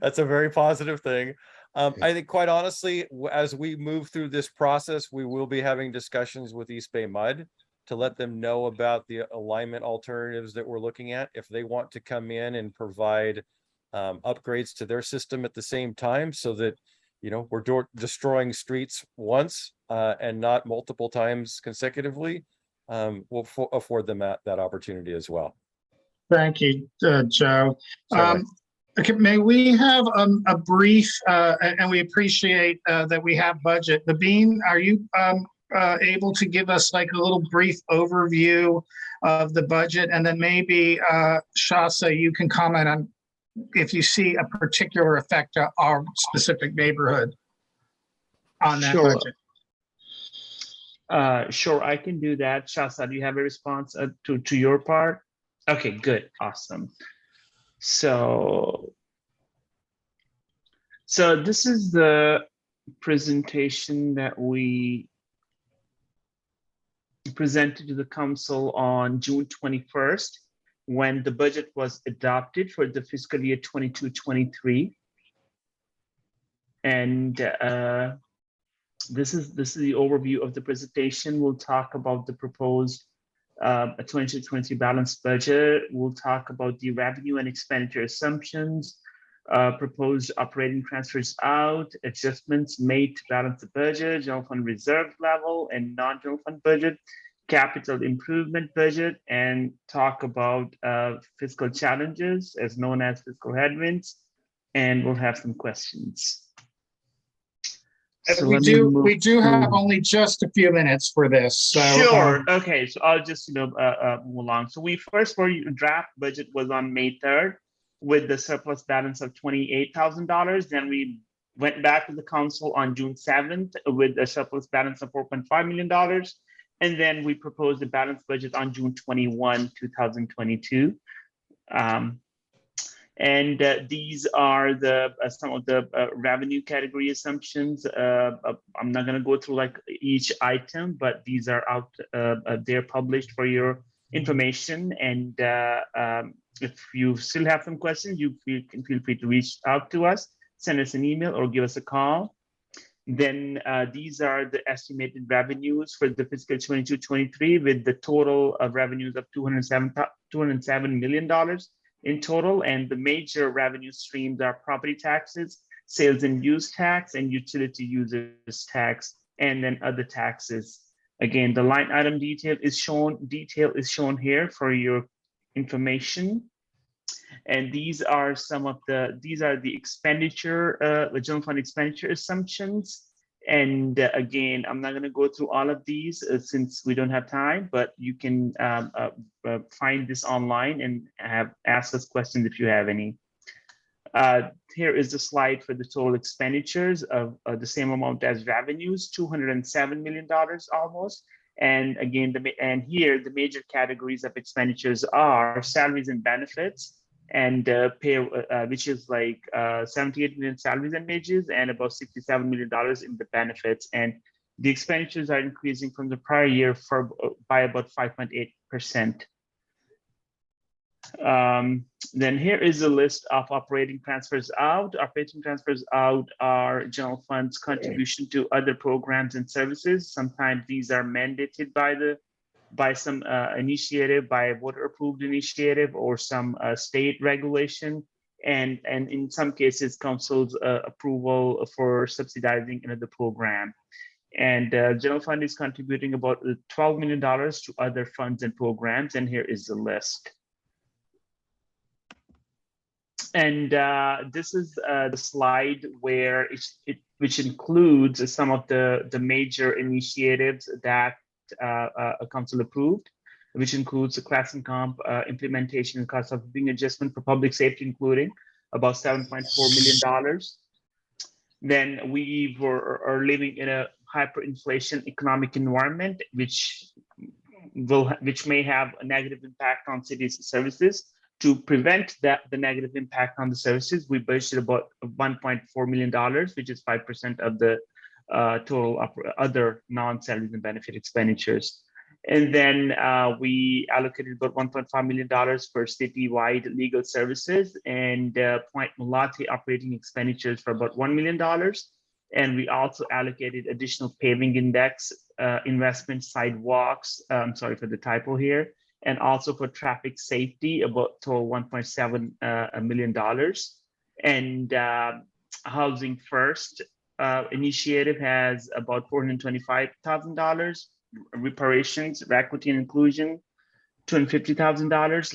that's a very positive thing. I think, quite honestly, as we move through this process, we will be having discussions with East Bay Mud to let them know about the alignment alternatives that we're looking at. If they want to come in and provide upgrades to their system at the same time, so that, you know, we're destroying streets once and not multiple times consecutively, we'll afford them that opportunity as well. Thank you, Joe. Okay, may we have a brief, and we appreciate that we have budget. Naveen, are you able to give us like a little brief overview of the budget? And then maybe Shasa, you can comment on if you see a particular effect to our specific neighborhood on that budget. Sure, I can do that. Shasta, do you have a response to your part? Okay, good, awesome. So this is the presentation that we presented to the council on June 21st, when the budget was adopted for the fiscal year 22-23. And this is the overview of the presentation. We'll talk about the proposed 22-23 balanced budget. We'll talk about the revenue and expenditure assumptions, proposed operating transfers out, adjustments made to balance the budget, general fund reserve level and non-general fund budget, capital improvement budget, and talk about fiscal challenges, as known as fiscal headwinds, and we'll have some questions. So we do have only just a few minutes for this. So, sure. Okay. So I'll just move along. So we first, for draft budget was on May 3rd with the surplus balance of $28,000. Then we went back to the council on June 7th with a surplus balance of $4.5 million. And then we proposed a balanced budget on June 21, 2022. And these are some of the revenue category assumptions. I'm not going to go through like each item, but these are out they're published for your information. And if you still have some questions, you can feel free to reach out to us, send us an email, or give us a call. Then these are the estimated revenues for the fiscal 22-23, with the total of revenues of $207 million in total. And the major revenue streams are property taxes, sales and use tax, and utility users tax, and then other taxes. Again, the line item detail is shown here for your information. And these are the expenditure, the general fund expenditure assumptions. And again, I'm not going to go through all of these since we don't have time, but you can find this online and ask us questions if you have any. Here is the slide for the total expenditures of the same amount as revenues, $207 million almost. And again, here the major categories of expenditures are salaries and benefits, and pay, which is like 78 million salaries and wages, and about $67 million in the benefits. And the expenditures are increasing from the prior year by about 5.8%. Then here is a list of operating transfers out. Operating transfers out are general funds contribution to other programs and services. Sometimes these are mandated by some initiative, by a voter approved initiative or some state regulation. And in some cases, council's approval for subsidizing another program. And general fund is contributing about $12 million to other funds and programs. And here is the list. And this is the slide where which includes some of the major initiatives that a council approved, which includes the class and comp implementation and cost of living adjustment for public safety, including about $7.4 million. Then we are living in a hyperinflation economic environment, which may have a negative impact on cities' services. To prevent the negative impact on the services, we budgeted about $1.4 million, which is 5% of the total other non-salaries and benefit expenditures. And then we allocated about $1.5 million for citywide legal services and Point Mulati operating expenditures for about $1 million. And we also allocated additional paving index investment, sidewalks, I'm sorry for the typo here, and also for traffic safety, about total $1.7 million. And Housing First initiative has about $425,000. Reparations, equity and inclusion, $250,000.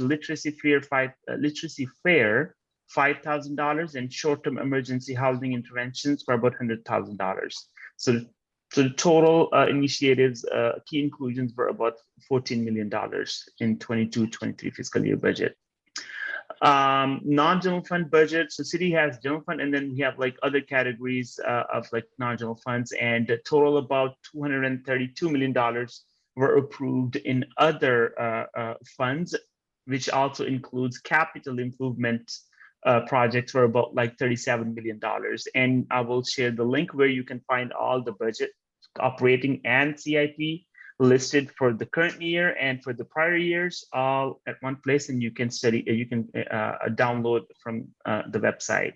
Literacy fair, $5,000, and short-term emergency housing interventions for about $100,000. So the total initiatives, key inclusions were about $14 million in 22-23 fiscal year budget. Non-general fund budget. So city has general fund, and then we have like other categories of like non-general funds, and a total about $232 million were approved in other funds, which also includes capital improvement projects for about like $37 million. And I will share the link where you can find all the budget, operating and CIP listed for the current year and for the prior years, all at one place, and you can study, you can download from the website.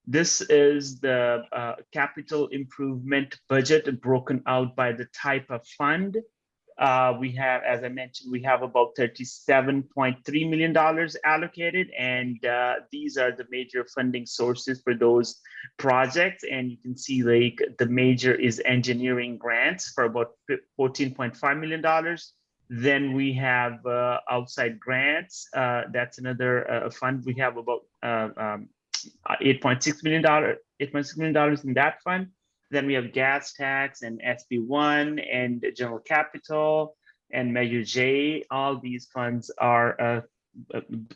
This is the capital improvement budget broken out by the type of fund. We have, as I mentioned, we have about $37.3 million allocated, and these are the major funding sources for those projects. And you can see like the major is engineering grants for about $14.5 million. Then we have outside grants. That's another fund. We have about $8.6 million in that fund. Then we have gas tax and SB1 and general capital and Measure J. All these funds are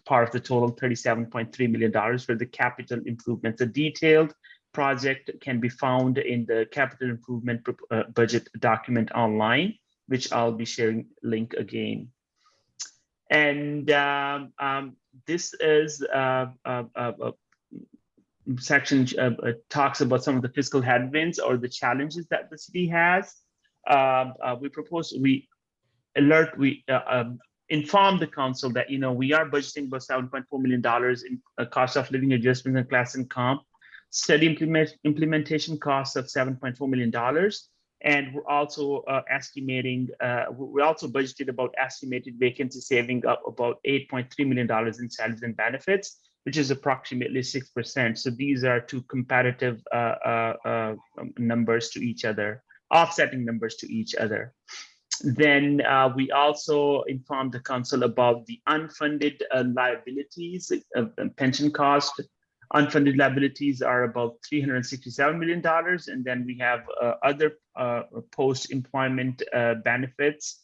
part of the total $37.3 million for the capital improvements. The detailed project can be found in the capital improvement budget document online, which I'll be sharing link again. And this is section talks about some of the fiscal headwinds or the challenges that the city has. We inform the council that, you know, we are budgeting about $7.4 million in cost of living adjustments and class and comp, study implementation costs of $7.4 million. And we're also estimating, we also budgeted about estimated vacancy saving of about $8.3 million in salaries and benefits, which is approximately 6%. So these are two comparative numbers to each other, offsetting numbers to each other. Then we also informed the council about the unfunded liabilities, pension cost Unfunded liabilities are about $367 million. And then we have other post-employment benefits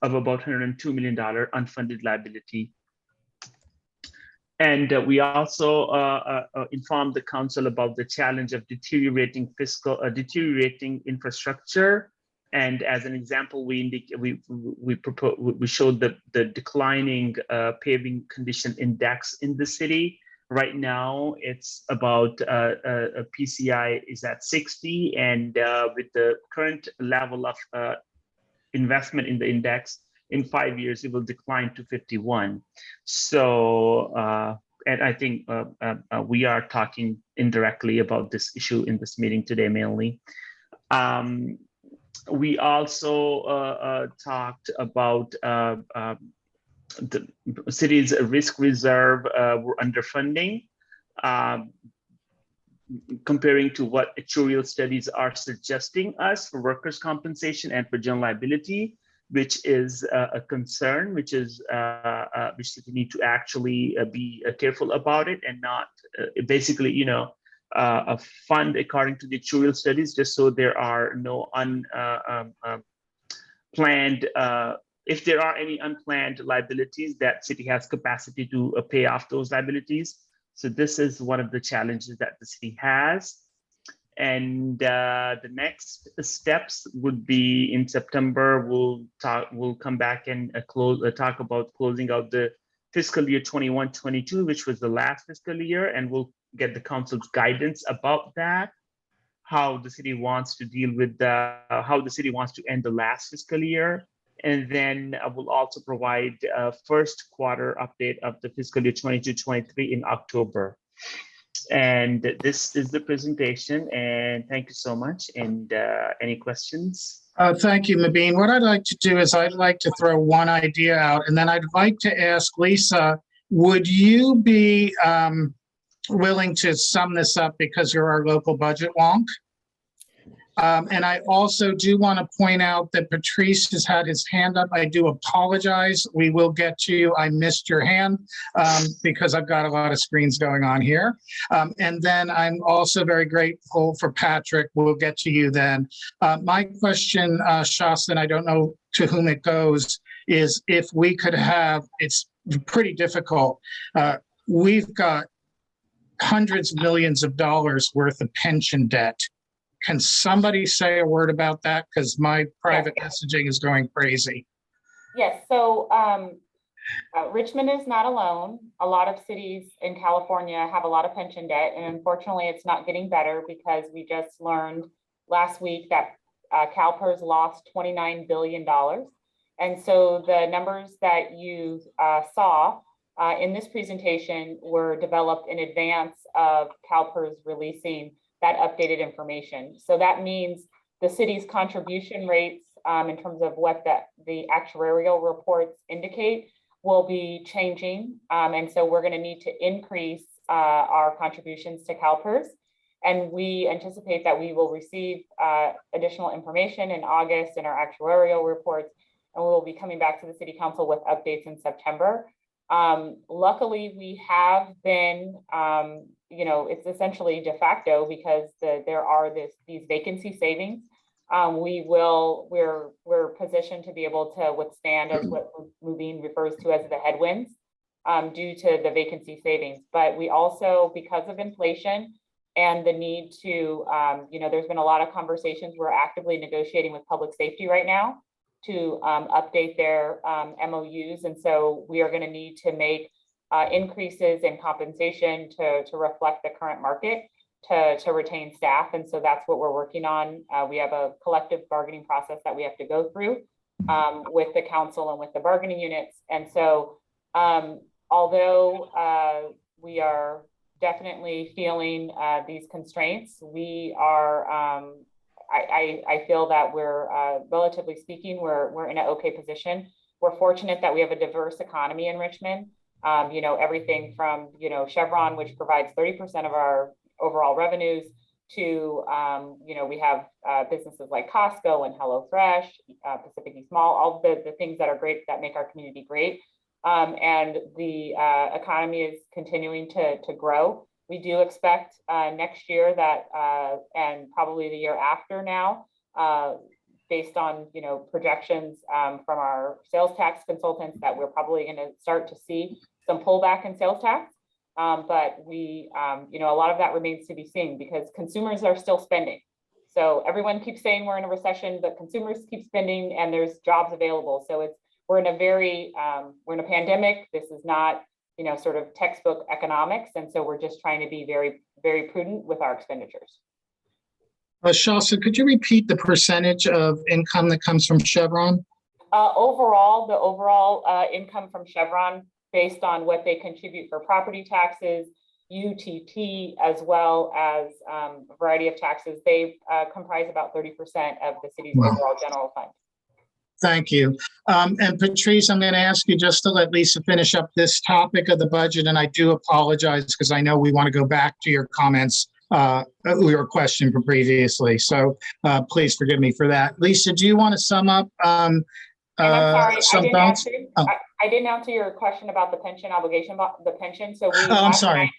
of about $102 million unfunded liability. And we also informed the council about the challenge of deteriorating infrastructure. And as an example, we showed the declining paving condition index in the city. Right now, it's about a PCI is at 60, and with the current level of investment in the index, in 5 years, it will decline to 51. So, and I think we are talking indirectly about this issue in this meeting today, mainly. We also talked about the city's risk reserve were underfunding, comparing to what actuarial studies are suggesting us for workers' compensation and for general liability, which is a concern, which we need to actually be careful about it and not basically, a fund according to the actuarial studies, just so there are no unplanned, if there are any unplanned liabilities, that city has capacity to pay off those liabilities. So this is one of the challenges that the city has. And the next steps would be in September. We'll come back and talk about closing out the fiscal year 21-22, which was the last fiscal year, and we'll get the council's guidance about that, how the city wants to deal with how the city wants to end the last fiscal year. And then I will also provide a first quarter update of the fiscal year 22-23 in October. And this is the presentation, and thank you so much. And any questions? Thank you, Mabeen. What I'd like to do is I'd like to throw one idea out, and then I'd like to ask Lisa, would you be willing to sum this up because you're our local budget wonk? And I also do want to point out that Patrice has had his hand up. I do apologize. We will get to you. I missed your hand because I've got a lot of screens going on here. And then I'm also very grateful for Patrick. We'll get to you then. My question, Shasta, and I don't know to whom it goes, is if we could have, it's pretty difficult. We've got hundreds of millions of dollars worth of pension debt. Can somebody say a word about that? Because my private messaging is going crazy. Yes, so Richmond is not alone. A lot of cities in California have a lot of pension debt, and unfortunately it's not getting better because we just learned last week that CalPERS lost $29 billion. And so the numbers that you saw in this presentation were developed in advance of CalPERS releasing that updated information. So that means the city's contribution rates in terms of what the actuarial reports indicate will be changing. And so we're going to need to increase our contributions to CalPERS. And we anticipate that we will receive additional information in August in our actuarial reports, and we will be coming back to the city council with updates in September. Luckily, we have been, it's essentially de facto because there are these vacancy savings. We're positioned to be able to withstand as what Mubeen refers to as the headwinds due to the vacancy savings. But we also, because of inflation and the need to, there's been a lot of conversations. We're actively negotiating with public safety right now to update their MOUs. And so we are going to need to make increases in compensation to reflect the current market to retain staff. And so that's what we're working on. We have a collective bargaining process that we have to go through with the council and with the bargaining units. And so although we are definitely feeling these constraints, we are I feel that we're relatively speaking, we're in an okay position. We're fortunate that we have a diverse economy in Richmond. Everything from Chevron, which provides 30% of our overall revenues, to we have businesses like Costco and HelloFresh, Pacific East Mall, all the things that are great, that make our community great. And the economy is continuing to grow. We do expect next year that, and probably the year after now, based on, you know, projections from our sales tax consultants, that we're probably going to start to see some pullback in sales tax. But we, you know, a lot of that remains to be seen because consumers are still spending. So everyone keeps saying we're in a recession, but consumers keep spending and there's jobs available. So we're in a very, we're in a pandemic. This is not, you know, sort of textbook economics. And so we're just trying to be very, very prudent with our expenditures. Shasta, could you repeat the percentage of income that comes from Chevron? Overall, the overall income from Chevron, based on what they contribute for property taxes, UTT, as well as a variety of taxes, they comprise about 30% of the city's overall general fund. Thank you. And Patrice, I'm going to ask you just to let Lisa finish up this topic of the budget. And I do apologize because I know we want to go back to your comments, your question from previously. So please forgive me for that. Lisa, do you want to sum up I'm sorry, some thoughts? I didn't answer your question about the pension obligation, about the pension. So I'm sorry.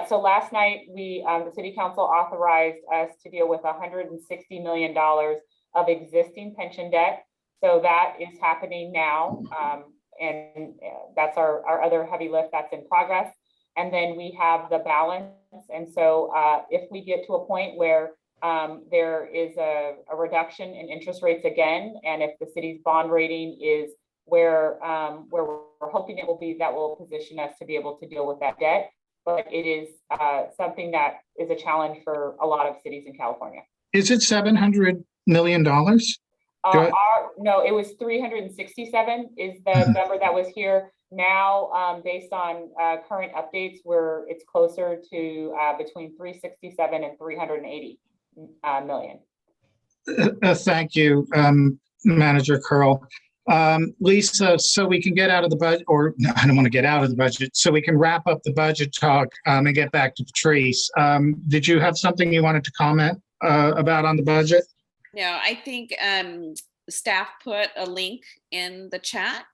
So last night we, the city council authorized us to deal with $160 million of existing pension debt. So that is happening now. And that's our other heavy lift that's in progress. And then we have the balance. And so if we get to a point where there is a reduction in interest rates again, and if the city's bond rating is where we're hoping it will be, that will position us to be able to deal with that debt. But it is something that is a challenge for a lot of cities in California. Is it $700 million? No, it was 367 is the number that was here. Now, based on current updates, it's closer to between 367 and 380 million. Thank you, Manager Curl. Lisa, so we can get out of the budget, or no, I don't want to get out of the budget, so we can wrap up the budget talk and get back to Patrice. Did you have something you wanted to comment about on the budget? No, I think staff put a link in the chat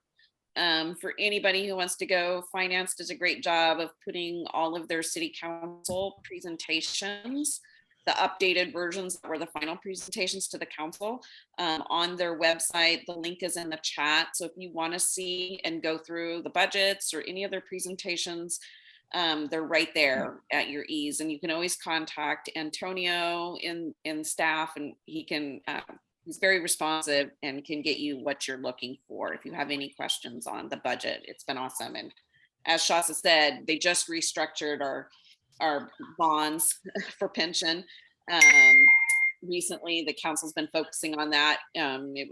for anybody who wants to go. Finance does a great job of putting all of their city council presentations, the updated versions that were the final presentations to the council on their website. The link is in the chat. So if you want to see and go through the budgets or any other presentations, they're right there at your ease. And you can always contact Antonio in staff, and he can, he's very responsive and can get you what you're looking for. If you have any questions on the budget, it's been awesome. And as Shasta said, they just restructured our bonds for pension. Recently, the council's been focusing on that. It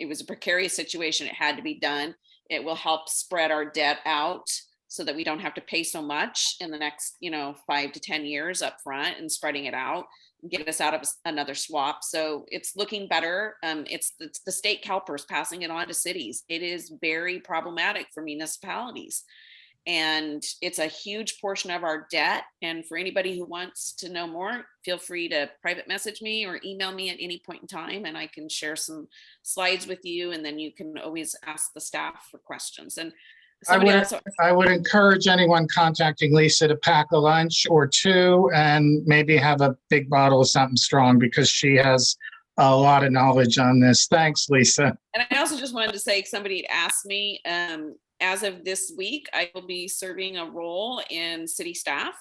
was a precarious situation. It had to be done. It will help spread our debt out so that we don't have to pay so much in the next, 5 to 10 years up front, and spreading it out and get us out of another swap. So it's looking better. It's the state CalPERS passing it on to cities. It is very problematic for municipalities. And it's a huge portion of our debt. And for anybody who wants to know more, feel free to private message me or email me at any point in time, and I can share some slides with you. And then you can always ask the staff for questions. And I would encourage anyone contacting Lisa to pack a lunch or two and maybe have a big bottle of something strong, because she has a lot of knowledge on this. Thanks, Lisa. And I also just wanted to say, somebody asked me, as of this week, I will be serving a role in city staff.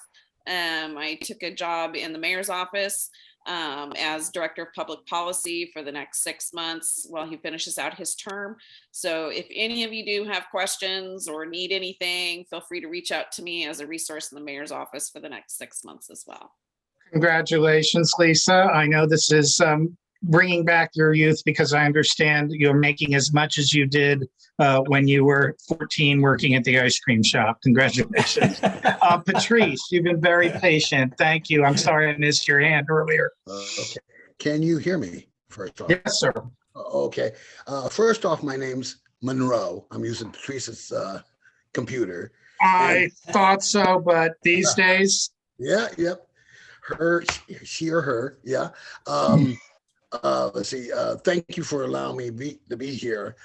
I took a job in the mayor's office as director of public policy for the next 6 months while he finishes out his term. So if any of you do have questions or need anything, feel free to reach out to me as a resource in the mayor's office for the next 6 months as well. Congratulations, Lisa. I know this is bringing back your youth, because I understand you're making as much as you did when you were 14 working at the ice cream shop. Congratulations. Patrice, you've been very patient. Thank you. I'm sorry I missed your hand earlier. Okay. Can you hear me first off? Yes, sir. Okay. First off, my name's Monroe. I'm using Patrice's computer. I thought so, but these days. Yeah, yep. She or her. Yeah. Let's see. Thank you for allowing me to be here.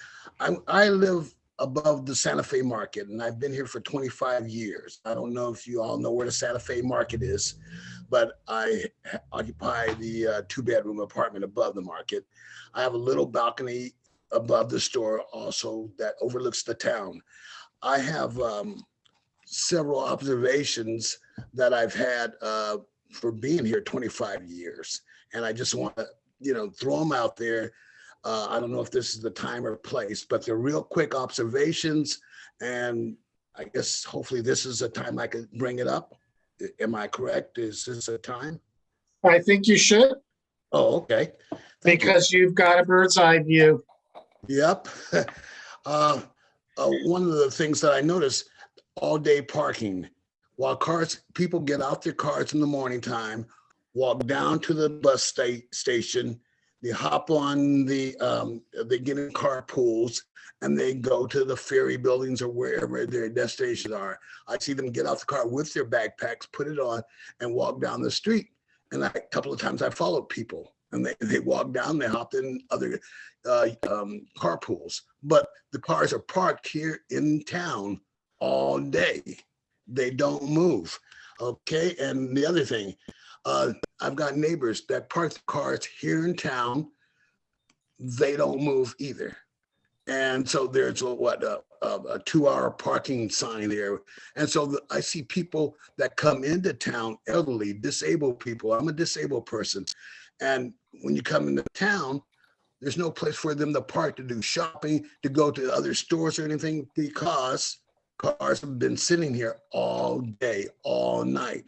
I live above the Santa Fe Market, and I've been here for 25 years. I don't know if you all know where the Santa Fe Market is, but I occupy the 2-bedroom apartment above the market. I have a little balcony above the store also that overlooks the town. I have several observations that I've had for being here 25 years. And I just want to, throw them out there. I don't know if this is the time or place, but they're real quick observations. And I guess hopefully this is a time I could bring it up. Am I correct? Is this a time? I think you should, Oh, okay. Thank you. because you've got a bird's eye view. Yep. One of the things that I noticed, all day parking. While people get out their cars in the morning time, walk down to the bus station, they hop on they get in carpools, and they go to the ferry buildings or wherever their destinations are. I see them get out the car with their backpacks, put it on, and walk down the street. And a couple of times I followed people, and they walk down, they hop in other carpools. But the cars are parked here in town all day. They don't move. Okay. And the other thing, I've got neighbors that park the cars here in town. They don't move either. And so there's a 2-hour parking sign there. And so I see people that come into town, elderly, disabled people. I'm a disabled person. And when you come into town, there's no place for them to park, to do shopping, to go to other stores or anything, because cars have been sitting here all day, all night.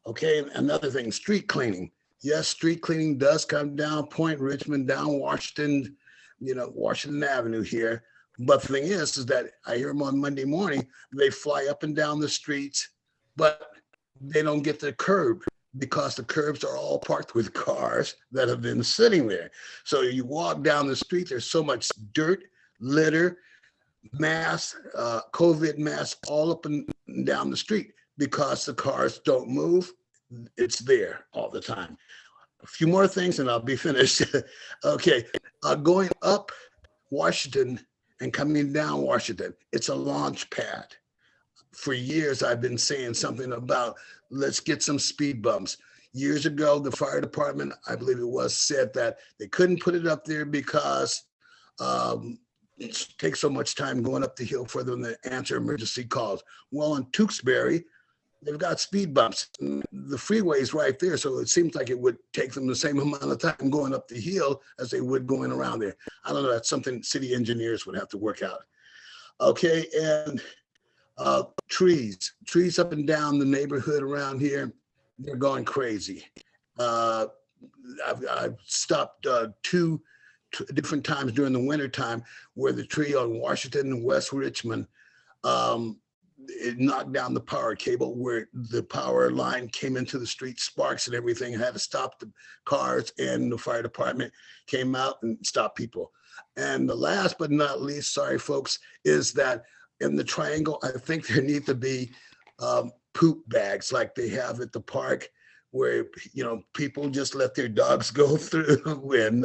Okay, another thing, street cleaning. Yes, street cleaning does come down Point Richmond, down Washington, Washington Avenue here. But the thing is that I hear them on Monday morning, they fly up and down the streets, but they don't get the curb, because the curbs are all parked with cars that have been sitting there. So you walk down the street, there's so much dirt, litter, mass, COVID mass all up and down the street, because the cars don't move. It's there all the time. A few more things and I'll be finished. Okay, going up Washington and coming down Washington, it's a launch pad. For years, I've been saying something about, let's get some speed bumps. Years ago, the fire department, I believe it was, said that they couldn't put it up there because it takes so much time going up the hill for them to answer emergency calls. Well, in Tewksbury, they've got speed bumps. The freeway is right there, so it seems like it would take them the same amount of time going up the hill as they would going around there. I don't know, that's something city engineers would have to work out. Okay, and trees up and down the neighborhood around here, they're going crazy. I've stopped two different times during the winter time where the tree on Washington and West Richmond, it knocked down the power cable, where the power line came into the street, sparks and everything, had to stop the cars, and the fire department came out and stopped people. And the last but not least, sorry folks, is that in the triangle, I think there need to be poop bags like they have at the park, where people just let their dogs go through and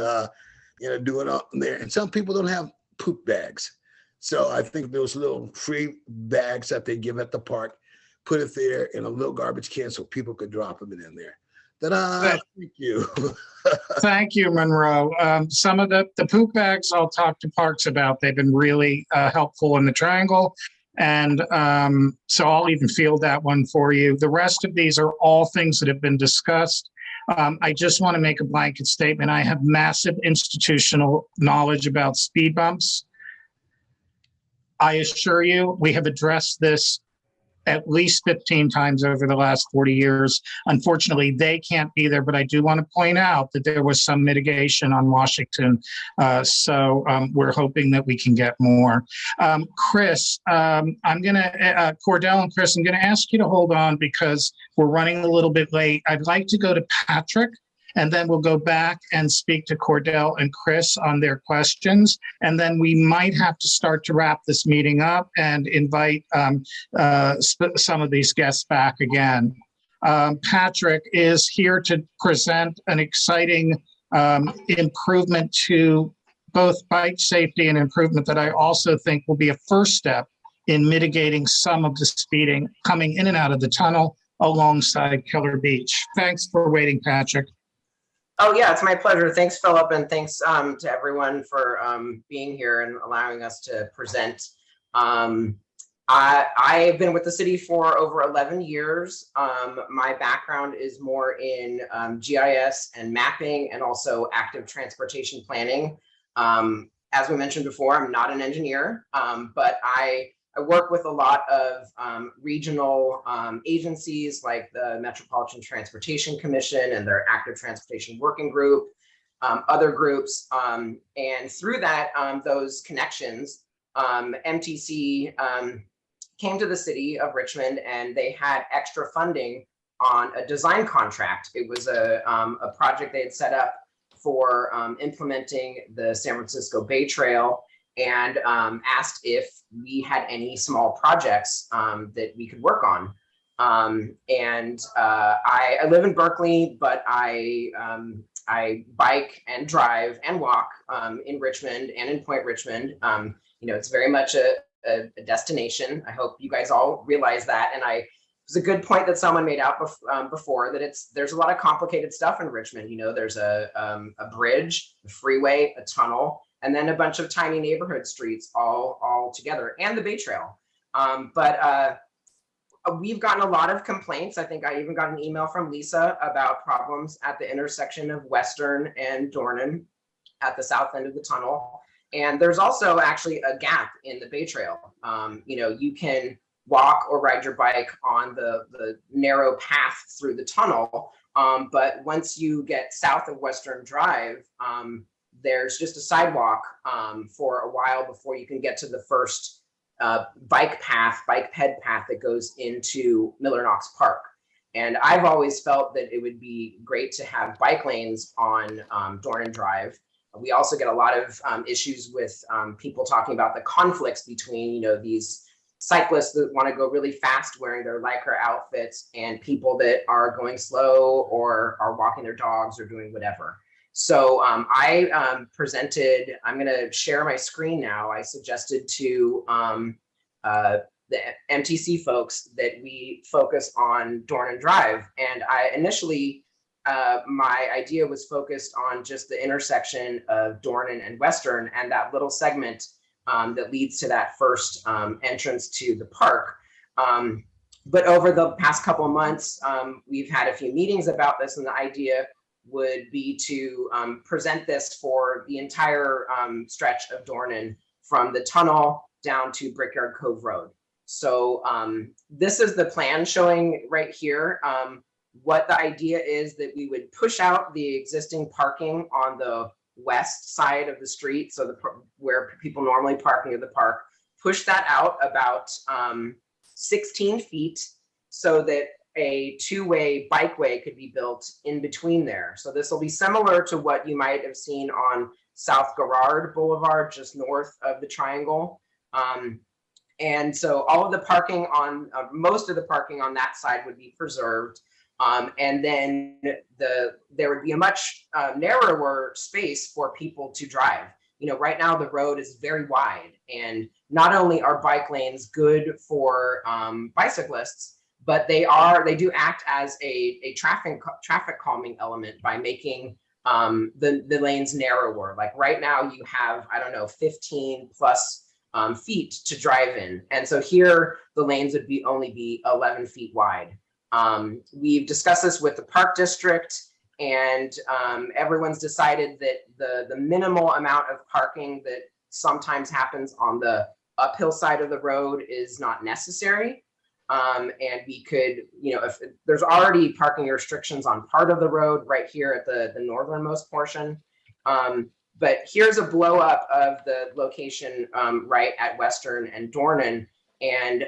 do it on there. And some people don't have poop bags. So I think those little free bags that they give at the park, put it there in a little garbage can so people could drop them in there. Ta-da! Thank you. Thank you, Monroe. Some of the poop bags I'll talk to Parks about. They've been really helpful in the triangle. And so I'll even field that one for you. The rest of these are all things that have been discussed. I just want to make a blanket statement. I have massive institutional knowledge about speed bumps. I assure you, we have addressed this at least 15 times over the last 40 years. Unfortunately, they can't be there, but I do want to point out that there was some mitigation on Washington. So we're hoping that we can get more. Chris, Cordell and Chris, I'm going to ask you to hold on because we're running a little bit late. I'd like to go to Patrick, and then we'll go back and speak to Cordell and Chris on their questions. And then we might have to start to wrap this meeting up and invite some of these guests back again. Patrick is here to present an exciting improvement to both bike safety and improvement that I also think will be a first step in mitigating some of the speeding coming in and out of the tunnel alongside Killer Beach. Thanks for waiting, Patrick. Oh yeah, it's my pleasure. Thanks, Philip, and thanks to everyone for being here and allowing us to present. I've been with the city for over 11 years. My background is more in GIS and mapping and also active transportation planning. As we mentioned before, I'm not an engineer, but I work with a lot of regional agencies like the Metropolitan Transportation Commission and their Active Transportation Working Group, other groups. And through that, those connections, MTC came to the city of Richmond and they had extra funding on a design contract. It was a project they had set up for implementing the San Francisco Bay Trail, and asked if we had any small projects that we could work on. I live in Berkeley, but I bike and drive and walk in Richmond and in Point Richmond. You know, it's very much a destination. I hope you guys all realize that. And it was a good point that someone made out before that there's a lot of complicated stuff in Richmond. You know, there's a bridge, a freeway, a tunnel, and then a bunch of tiny neighborhood streets all together, and the Bay Trail. We've gotten a lot of complaints. I think I even got an email from Lisa about problems at the intersection of Western and Dornan at the south end of the tunnel. And there's also actually a gap in the Bay Trail. You know, you can walk or ride your bike on the narrow path through the tunnel, but once you get south of Western Drive, there's just a sidewalk for a while before you can get to the first bike ped path that goes into Miller Knox Park. And I've always felt that it would be great to have bike lanes on Dornan Drive. We also get a lot of issues with people talking about the conflicts between, you know, these cyclists that want to go really fast wearing their Lycra outfits and people that are going slow or are walking their dogs or doing whatever. So I presented, I'm going to share my screen now. I suggested to the MTC folks that we focus on Dornan Drive. And I initially, my idea was focused on just the intersection of Dornan and Western and that little segment that leads to that first entrance to the park. But over the past couple of months, we've had a few meetings about this, and the idea would be to present this for the entire stretch of Dornan from the tunnel down to Brickyard Cove Road. So this is the plan showing right here. What the idea is that we would push out the existing parking on the west side of the street, so where people normally park near the park, push that out about 16 feet so that a two-way bikeway could be built in between there. So this will be similar to what you might have seen on South Garrard Boulevard, just north of the triangle. And so all of the parking on, most of the parking on that side would be preserved. And then there would be a much narrower space for people to drive. You know, right now the road is very wide, and not only are bike lanes good for bicyclists, but they do act as a traffic calming element by making the lanes narrower. Like right now you have, I don't know, 15 plus feet to drive in. And so here the lanes would only be 11 feet wide. We've discussed this with the park district, and everyone's decided that the minimal amount of parking that sometimes happens on the uphill side of the road is not necessary. And we could, you know, if there's already parking restrictions on part of the road right here at the northernmost portion. But here's a blow up of the location right at Western and Dornan. And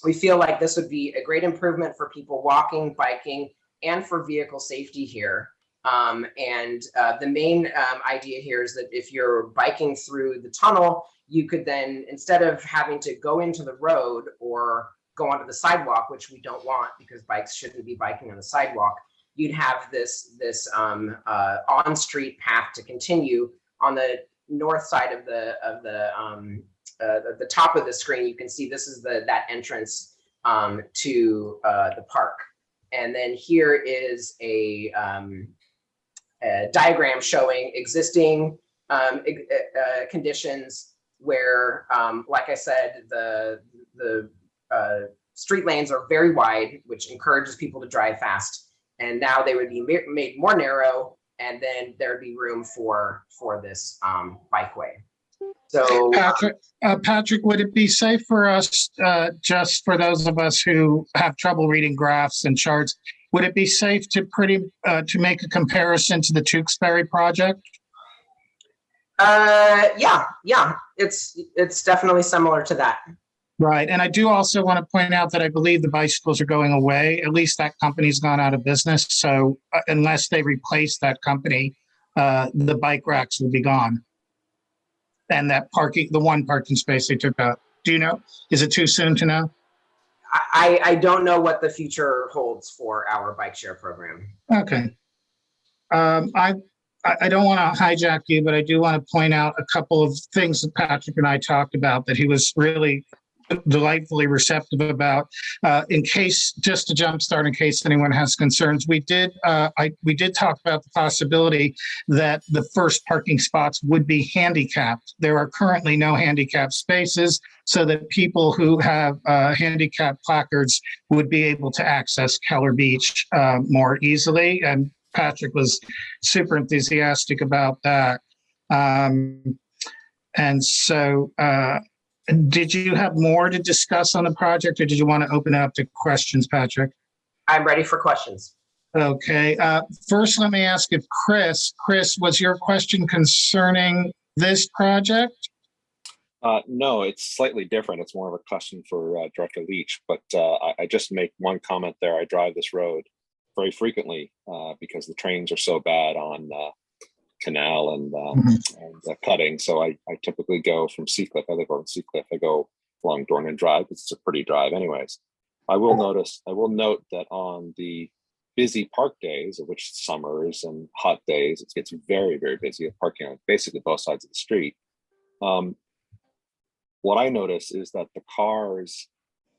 we feel like this would be a great improvement for people walking, biking, and for vehicle safety here. The main idea here is that if you're biking through the tunnel, you could then, instead of having to go into the road or go onto the sidewalk, which we don't want because bikes shouldn't be biking on the sidewalk, you'd have this on-street path to continue on the north side of the top of the screen, you can see this is that entrance to the park. And then here is a diagram showing existing conditions where, like I said, the street lanes are very wide, which encourages people to drive fast. And now they would be made more narrow, and then there'd be room for this bikeway. So Patrick, would it be safe for us, just for those of us who have trouble reading graphs and charts, would it be safe to make a comparison to the Tewksbury project? Yeah, it's definitely similar to that. Right. And I do also want to point out that I believe the bicycles are going away. At least that company's gone out of business. So unless they replace that company, the bike racks will be gone. And that the one parking space they took out. Do you know? Is it too soon to know? I don't know what the future holds for our bike share program. Okay. I don't want to hijack you, but I do want to point out a couple of things that Patrick and I talked about that he was really delightfully receptive about. Just to jumpstart, in case anyone has concerns, we did talk about the possibility that the first parking spots would be handicapped. There are currently no handicapped spaces, so that people who have handicapped placards would be able to access Keller Beach more easily. And Patrick was super enthusiastic about that. And so, did you have more to discuss on the project, or did you want to open it up to questions, Patrick? I'm ready for questions. Okay. First, let me ask if Chris, was your question concerning this project? No, it's slightly different. It's more of a question for Director Leach, but I just make one comment there. I drive this road very frequently because the trains are so bad on Canal and Cutting. So I typically go from Seacliff. I live over in Seacliff. I go along Dornan Drive. It's a pretty drive anyways. I will note that on the busy park days, of which summers and hot days, it gets very, very busy with parking on basically both sides of the street. What I notice is that the cars,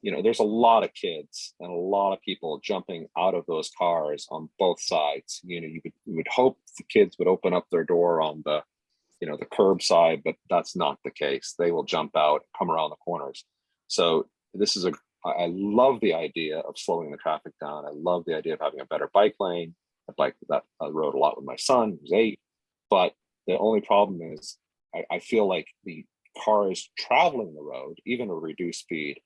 there's a lot of kids and a lot of people jumping out of those cars on both sides. You would hope the kids would open up their door on the curb side, but that's not the case. They will jump out, come around the corners. So I love the idea of slowing the traffic down. I love the idea of having a better bike lane. I rode a lot with my son, who's 8. But the only problem is I feel like the cars traveling the road, even at a reduced speed,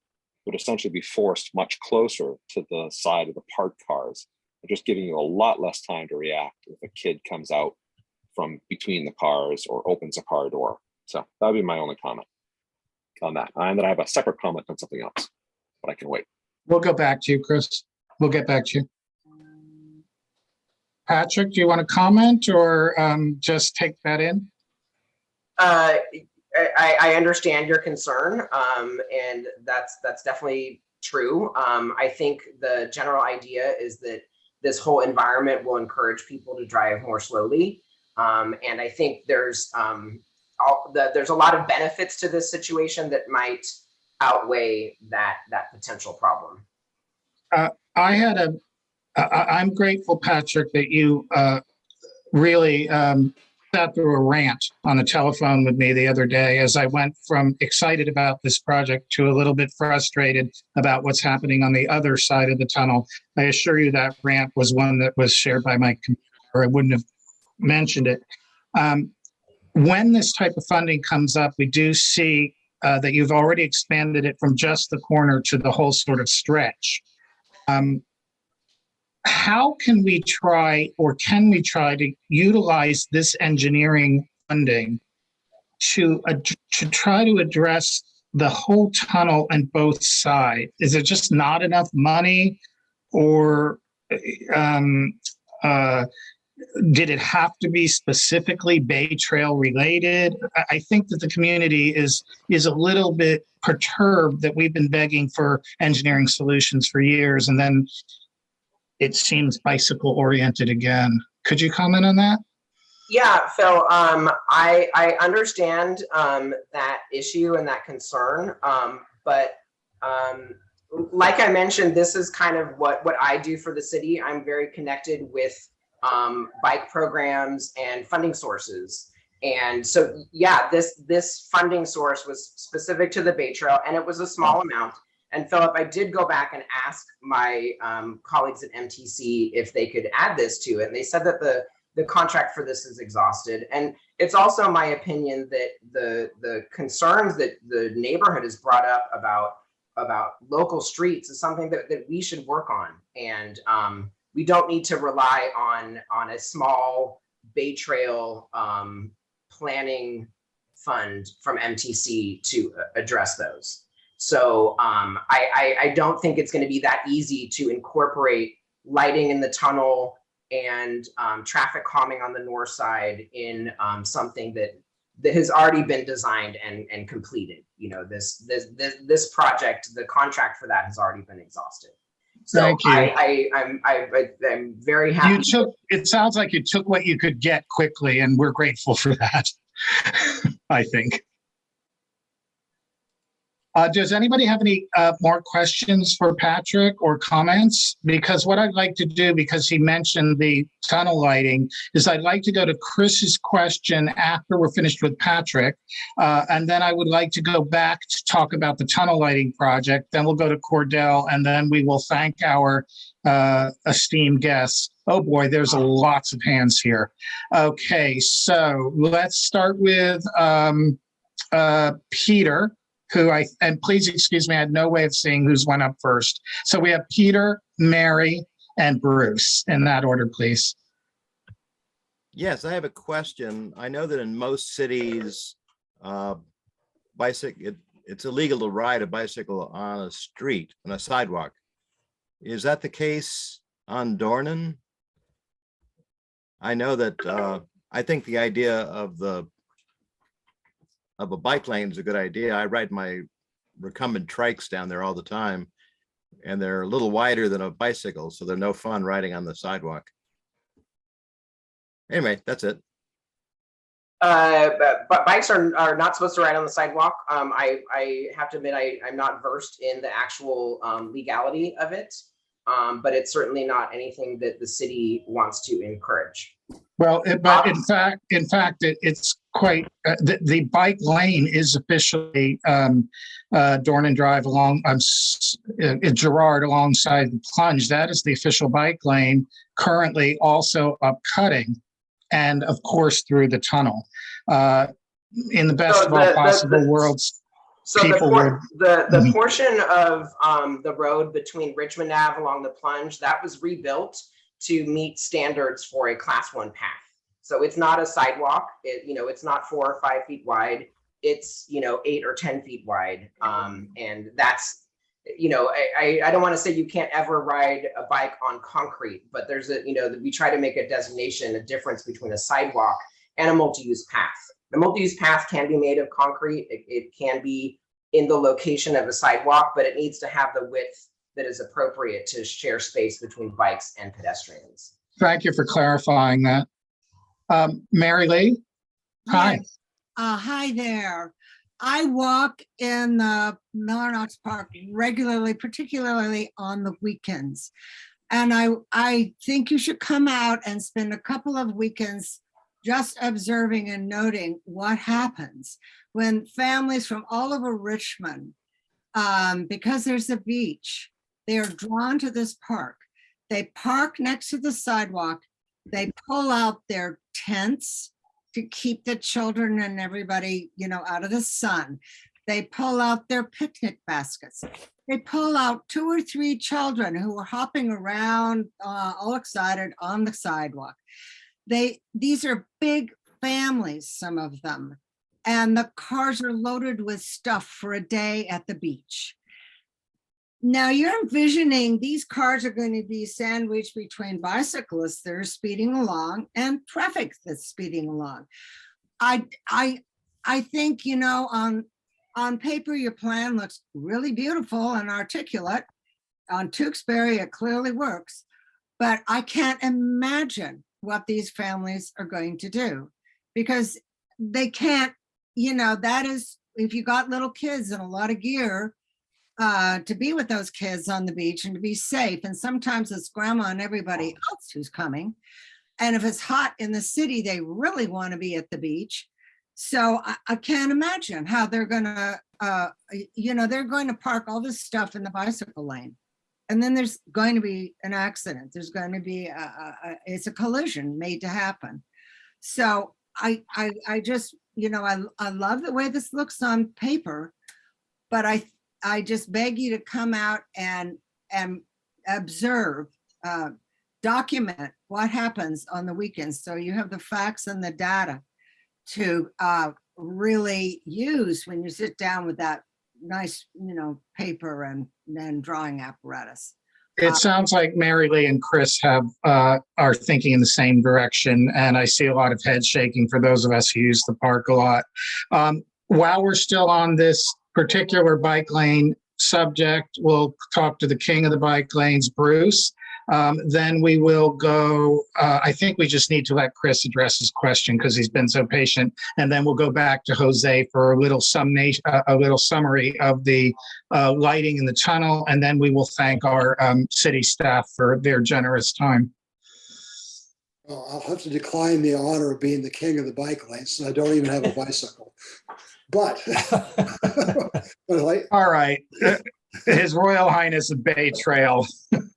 would essentially be forced much closer to the side of the parked cars, just giving you a lot less time to react if a kid comes out from between the cars or opens a car door. So that would be my only comment on that. And then I have a separate comment on something else, but I can wait. We'll go back to you, Chris. We'll get back to you. Patrick, do you want to comment or just take that in? I understand your concern, and that's definitely true. I think the general idea is that this whole environment will encourage people to drive more slowly, and I think there's a lot of benefits to this situation that might outweigh that potential problem. I'm grateful, Patrick, that you really sat through a rant on the telephone with me the other day as I went from excited about this project to a little bit frustrated about what's happening on the other side of the tunnel. I assure you that rant was one that was shared by my computer, or I wouldn't have mentioned it. When this type of funding comes up, we do see that you've already expanded it from just the corner to the whole sort of stretch. How can we try to utilize this engineering funding to try to address the whole tunnel on both sides? Is there just not enough money, or did it have to be specifically Bay Trail related? I think that the community is a little bit perturbed that we've been begging for engineering solutions for years, and then it seems bicycle oriented again. Could you comment on that? Yeah, Phil, I understand that issue and that concern, but like I mentioned, this is kind of what I do for the city. I'm very connected with bike programs and funding sources. And so, yeah, this funding source was specific to the Bay Trail, and it was a small amount. And Philip, I did go back and ask my colleagues at MTC if they could add this to it. And they said that the contract for this is exhausted. And it's also my opinion that the concerns that the neighborhood has brought up about local streets is something that we should work on. And we don't need to rely on a small Bay Trail planning fund from MTC to address those. So I don't think it's going to be that easy to incorporate lighting in the tunnel and traffic calming on the north side in something that has already been designed and completed. You know, this project, the contract for that has already been exhausted. So Thank you. I'm very happy. It sounds like you took what you could get quickly, and we're grateful for that. I think. Does anybody have any more questions for Patrick or comments? Because what I'd like to do, because he mentioned the tunnel lighting, is I'd like to go to Chris's question after we're finished with Patrick. And then I would like to go back to talk about the tunnel lighting project. Then we'll go to Cordell, and then we will thank our esteemed guests. Oh boy, there's lots of hands here. Okay, so let's start with Peter. And please excuse me, I had no way of seeing who's went up first. So we have Peter, Mary, and Bruce in that order, please. Yes, I have a question. I know that in most cities, it's illegal to ride a bicycle on a street, on a sidewalk. Is that the case on Dornan? I know that I think the idea of a bike lane is a good idea. I ride my recumbent trikes down there all the time, and they're a little wider than a bicycle, so they're no fun riding on the sidewalk. Anyway, that's it. But bikes are not supposed to ride on the sidewalk. I have to admit, I'm not versed in the actual legality of it, but it's certainly not anything that the city wants to encourage. Well, but in fact, it's quite, the bike lane is officially Dornan Drive along Girard alongside the plunge. That is the official bike lane, currently also up Cutting, and of course through the tunnel. In the best of all possible worlds, so people the portion of the road between Richmond Ave along the plunge, that was rebuilt to meet standards for a class 1 path. So it's not a sidewalk. It's not 4 or 5 feet wide. It's 8 or 10 feet wide. And that's, I don't want to say you can't ever ride a bike on concrete, but there's we try to make a designation, a difference between a sidewalk and a multi-use path. The multi-use path can be made of concrete. It can be in the location of a sidewalk, but it needs to have the width that is appropriate to share space between bikes and pedestrians. Thank you for clarifying that. Mary Lee, hi. Yes. Hi there. I walk in the Millernauts Park regularly, particularly on the weekends. And I think you should come out and spend a couple of weekends just observing and noting what happens when families from all over Richmond, because there's a beach, they are drawn to this park. They park next to the sidewalk. They pull out their tents to keep the children and everybody, out of the sun. They pull out their picnic baskets. They pull out 2 or 3 children who are hopping around, all excited on the sidewalk. These are big families, some of them, and the cars are loaded with stuff for a day at the beach. Now you're envisioning these cars are going to be sandwiched between bicyclists that are speeding along and traffic that's speeding along. I think, on paper, your plan looks really beautiful and articulate. On Tewksbury, it clearly works, but I can't imagine what these families are going to do. Because they can't, that is, if you got little kids and a lot of gear, to be with those kids on the beach and to be safe. And sometimes it's grandma and everybody else who's coming. And if it's hot in the city, they really want to be at the beach. So I can't imagine how they're going to, they're going to park all this stuff in the bicycle lane. And then there's going to be an accident. There's going to be, it's a collision made to happen. So I just, I love the way this looks on paper, but I just beg you to come out and observe, document what happens on the weekends. So you have the facts and the data to really use when you sit down with that nice, paper and drawing apparatus. It sounds like Mary Lee and Chris are thinking in the same direction, and I see a lot of head shaking for those of us who use the park a lot. While we're still on this particular bike lane subject, we'll talk to the king of the bike lanes, Bruce. Then we will go, I think we just need to let Chris address his question because he's been so patient. And then we'll go back to Jose for a little summary of the lighting in the tunnel. And then we will thank our city staff for their generous time. Well, I'll have to decline the honor of being the king of the bike lanes, since I don't even have a bicycle. But, all right. His Royal Highness of Bay Trail.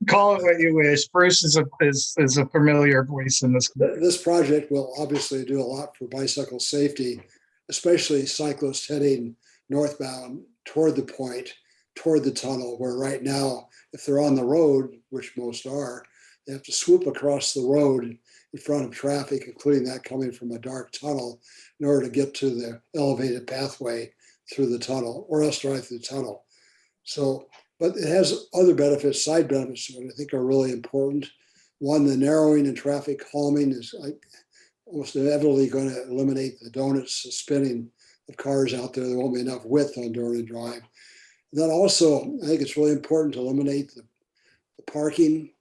Call it what you wish. Bruce is a familiar voice in this. This project will obviously do a lot for bicycle safety, especially cyclists heading northbound toward the point, toward the tunnel, where right now, if they're on the road, which most are, they have to swoop across the road in front of traffic, including that coming from a dark tunnel, in order to get to the elevated pathway through the tunnel, or else drive through the tunnel. So, but it has other benefits, side benefits, that I think are really important. One, the narrowing in traffic calming is almost inevitably going to eliminate the donuts, the spinning of cars out there. There won't be enough width on Dornan Drive. And then also, I think it's really important to eliminate the parking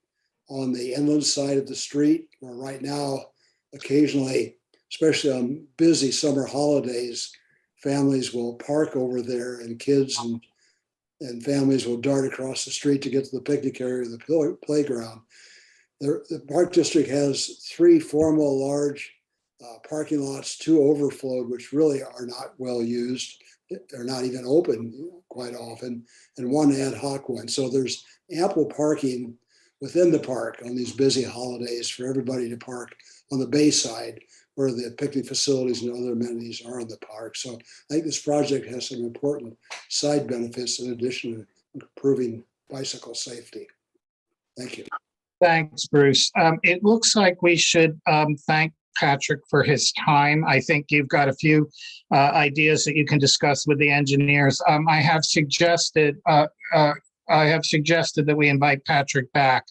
on the inland side of the street, where right now, occasionally, especially on busy summer holidays, families will park over there, and kids and families will dart across the street to get to the picnic area or the playground. The Park District has 3 formal large parking lots, 2 overflowed, which really are not well used. They're not even open quite often, and 1 ad hoc one. So there's ample parking within the park on these busy holidays for everybody to park on the bay side, where the picnic facilities and other amenities are in the park. So I think this project has some important side benefits in addition to improving bicycle safety. Thank you. Thanks, Bruce. It looks like we should thank Patrick for his time. I think you've got a few ideas that you can discuss with the engineers. I have suggested that we invite Patrick back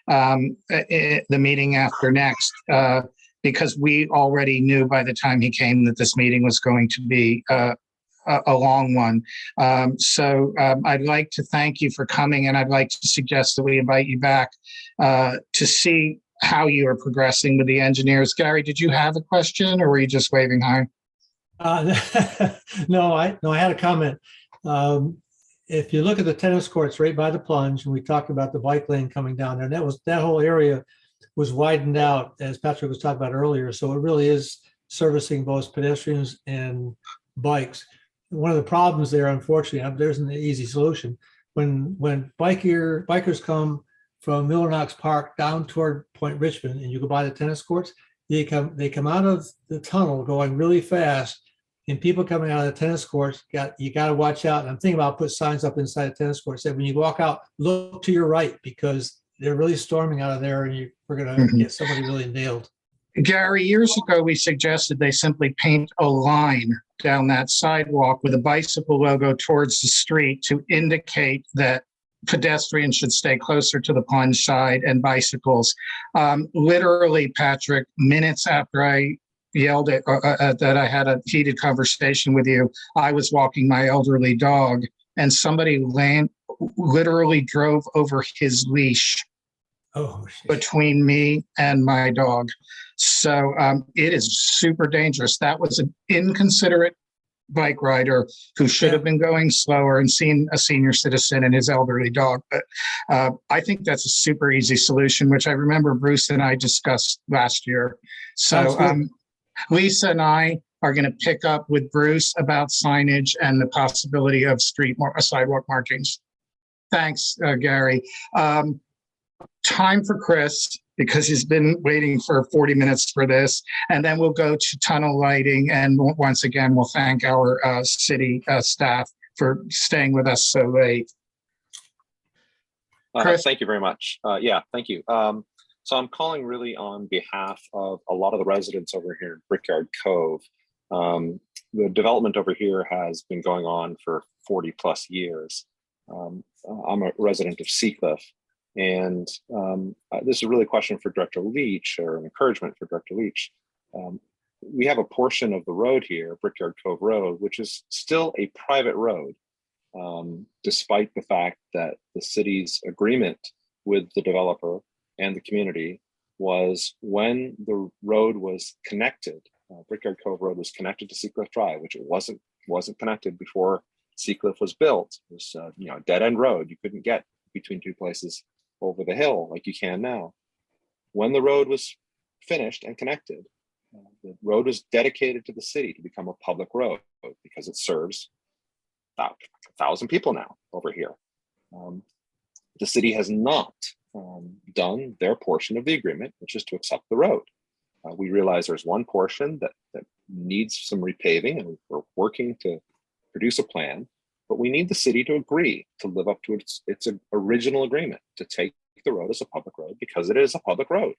the meeting after next, because we already knew by the time he came that this meeting was going to be a long one. So I'd like to thank you for coming, and I'd like to suggest that we invite you back to see how you are progressing with the engineers. Gary, did you have a question, or were you just waving hi? No, I had a comment. If you look at the tennis courts right by the plunge, and we talked about the bike lane coming down there, and that whole area was widened out, as Patrick was talking about earlier. So it really is servicing both pedestrians and bikes. One of the problems there, unfortunately, there's an easy solution. When bikers come from Miller Knox Park down toward Point Richmond, and you go by the tennis courts, they come out of the tunnel going really fast, and people coming out of the tennis courts, you got to watch out. And I'm thinking about put signs up inside the tennis courts that when you walk out, look to your right, because they're really storming out of there, and we're going to get somebody really nailed. Gary, years ago, we suggested they simply paint a line down that sidewalk with a bicycle logo towards the street to indicate that pedestrians should stay closer to the plunge side and bicycles. Literally, Patrick, minutes after I yelled at that I had a heated conversation with you, I was walking my elderly dog, and somebody literally drove over his leash Oh, between me and my dog. So it is super dangerous. That was an inconsiderate bike rider who should have been going slower and seen a senior citizen and his elderly dog. But I think that's a super easy solution, which I remember Bruce and I discussed last year. So Lisa and I are going to pick up with Bruce about signage and the possibility of sidewalk markings. Thanks, Gary. Time for Chris, because he's been waiting for 40 minutes for this. And then we'll go to tunnel lighting. And once again, we'll thank our city staff for staying with us so late. Chris? Thank you very much. Yeah, thank you. So I'm calling really on behalf of a lot of the residents over here in Brickyard Cove. The development over here has been going on for 40 plus years. I'm a resident of Seacliff. And this is really a question for Director Leach, or an encouragement for Director Leach. We have a portion of the road here, Brickyard Cove Road, which is still a private road, despite the fact that the city's agreement with the developer and the community was when the road was connected, Brickyard Cove Road was connected to Seacliff Drive, which it wasn't connected before Seacliff was built. It was a dead-end road. You couldn't get between two places over the hill like you can now. When the road was finished and connected, the road was dedicated to the city to become a public road because it serves about 1,000 people now over here. The city has not done their portion of the agreement, which is to accept the road. We realize there's one portion that needs some repaving, and we're working to produce a plan. But we need the city to agree to live up to its original agreement to take the road as a public road, because it is a public road.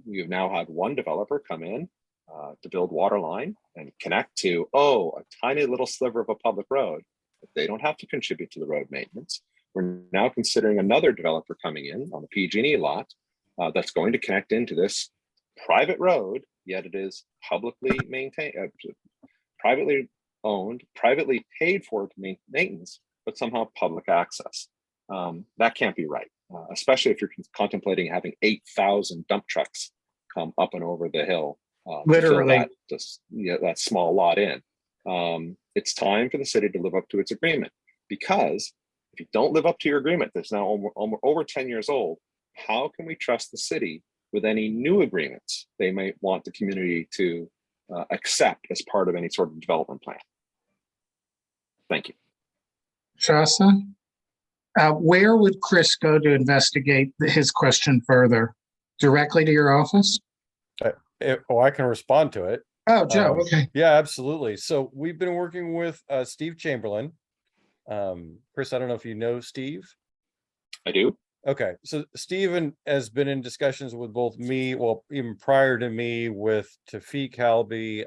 We have now had one developer come in to build water line and connect to, a tiny little sliver of a public road. But they don't have to contribute to the road maintenance. We're now considering another developer coming in on the PG&E lot that's going to connect into this private road, yet it is publicly maintained, privately owned, privately paid for maintenance, but somehow public access. That can't be right, especially if you're contemplating having 8,000 dump trucks come up and over the hill. Literally. That small lot in. It's time for the city to live up to its agreement, because if you don't live up to your agreement that's now over 10 years old, how can we trust the city with any new agreements they might want the community to accept as part of any sort of development plan? Thank you. Shasta? Where would Chris go to investigate his question further? Directly to your office? I can respond to it. Oh, Joe, okay. Yeah, absolutely. So we've been working with Steve Chamberlain. Chris, I don't know if you know Steve. I do. Okay, so Stephen has been in discussions with both me, well, even prior to me, with Tafik Halby,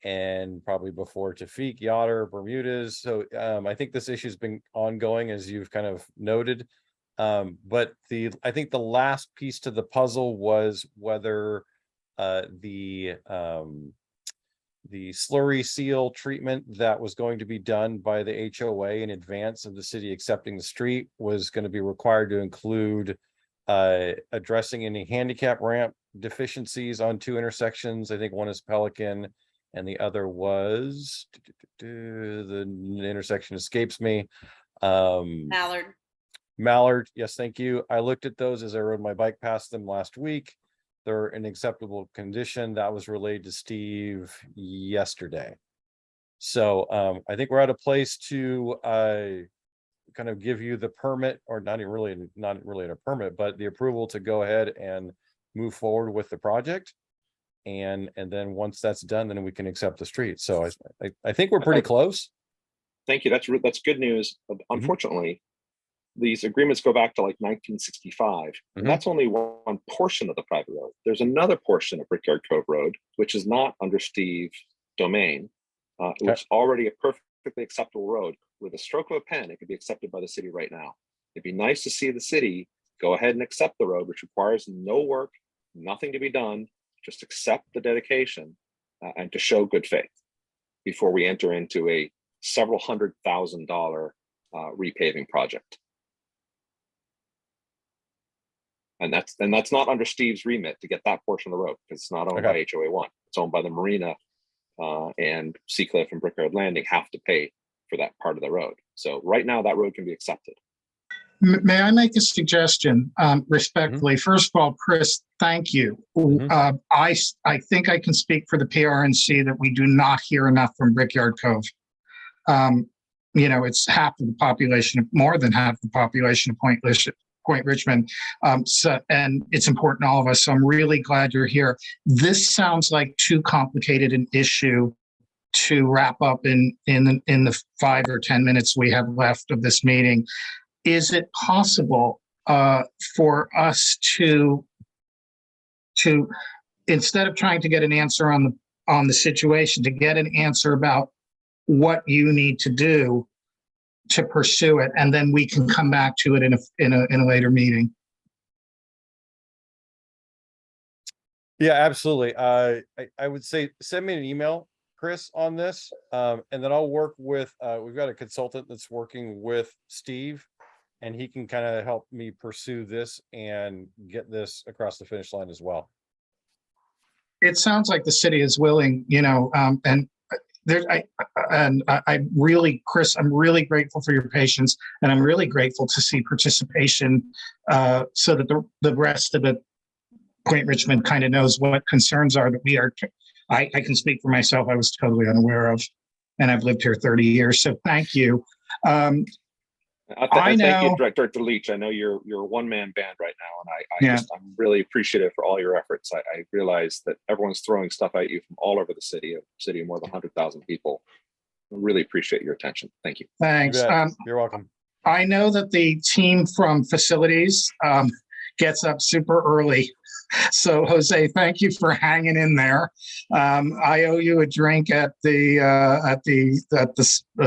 and probably before Tafik, Yoder, Bermudez. So I think this issue has been ongoing, as you've kind of noted. But I think the last piece to the puzzle was whether the slurry seal treatment that was going to be done by the HOA in advance of the city accepting the street was going to be required to include addressing any handicap ramp deficiencies on two intersections. I think one is Pelican and the other was, the intersection escapes me. Mallard, yes, thank you. I looked at those as I rode my bike past them last week. They're in acceptable condition. That was relayed to Steve yesterday. So I think we're at a place to kind of give you the permit, or not really a permit, but the approval to go ahead and move forward with the project. And then once that's done, then we can accept the street. So I think we're pretty close. Thank you. That's good news. Unfortunately, these agreements go back to like 1965. And that's only one portion of the private road. There's another portion of Brickyard Cove Road, which is not under Steve's domain, which is already a perfectly acceptable road. With a stroke of a pen, it could be accepted by the city right now. It'd be nice to see the city go ahead and accept the road, which requires no work, nothing to be done, just accept the dedication and to show good faith before we enter into a several $100,000 repaving project. And that's not under Steve's remit to get that portion of the road, because it's not owned by HOA 1. It's owned by the marina, and Seacliff and Brickyard Landing have to pay for that part of the road. So right now that road can be accepted. May I make a suggestion respectfully? First of all, Chris, thank you. I think I can speak for the PRNC that we do not hear enough from Brickyard Cove. You know, it's half of the population, more than half the population of Point Richmond. And it's important to all of us. So I'm really glad you're here. This sounds like too complicated an issue to wrap up in the 5 or 10 minutes we have left of this meeting. Is it possible for us to instead of trying to get an answer on the situation, to get an answer about what you need to do to pursue it, and then we can come back to it in a later meeting? Yeah, absolutely. I would say send me an email, Chris, on this, and then I'll work with. We've got a consultant that's working with Steve, and he can kind of help me pursue this and get this across the finish line as well. It sounds like the city is willing, you know, and I really, Chris, I'm really grateful for your patience, and I'm really grateful to see participation so that the rest of the Point Richmond kind of knows what concerns are that we are. I can speak for myself. I was totally unaware of, and I've lived here 30 years. So thank you. Thank you, Director Leach. I know you're a one-man band right now, and I'm really appreciative for all your efforts. I realize that everyone's throwing stuff at you from all over the city of more than 100,000 people. I really appreciate your attention. Thank you. Thanks. You're welcome. I know that the team from facilities gets up super early. So Jose, thank you for hanging in there. I owe you a drink at the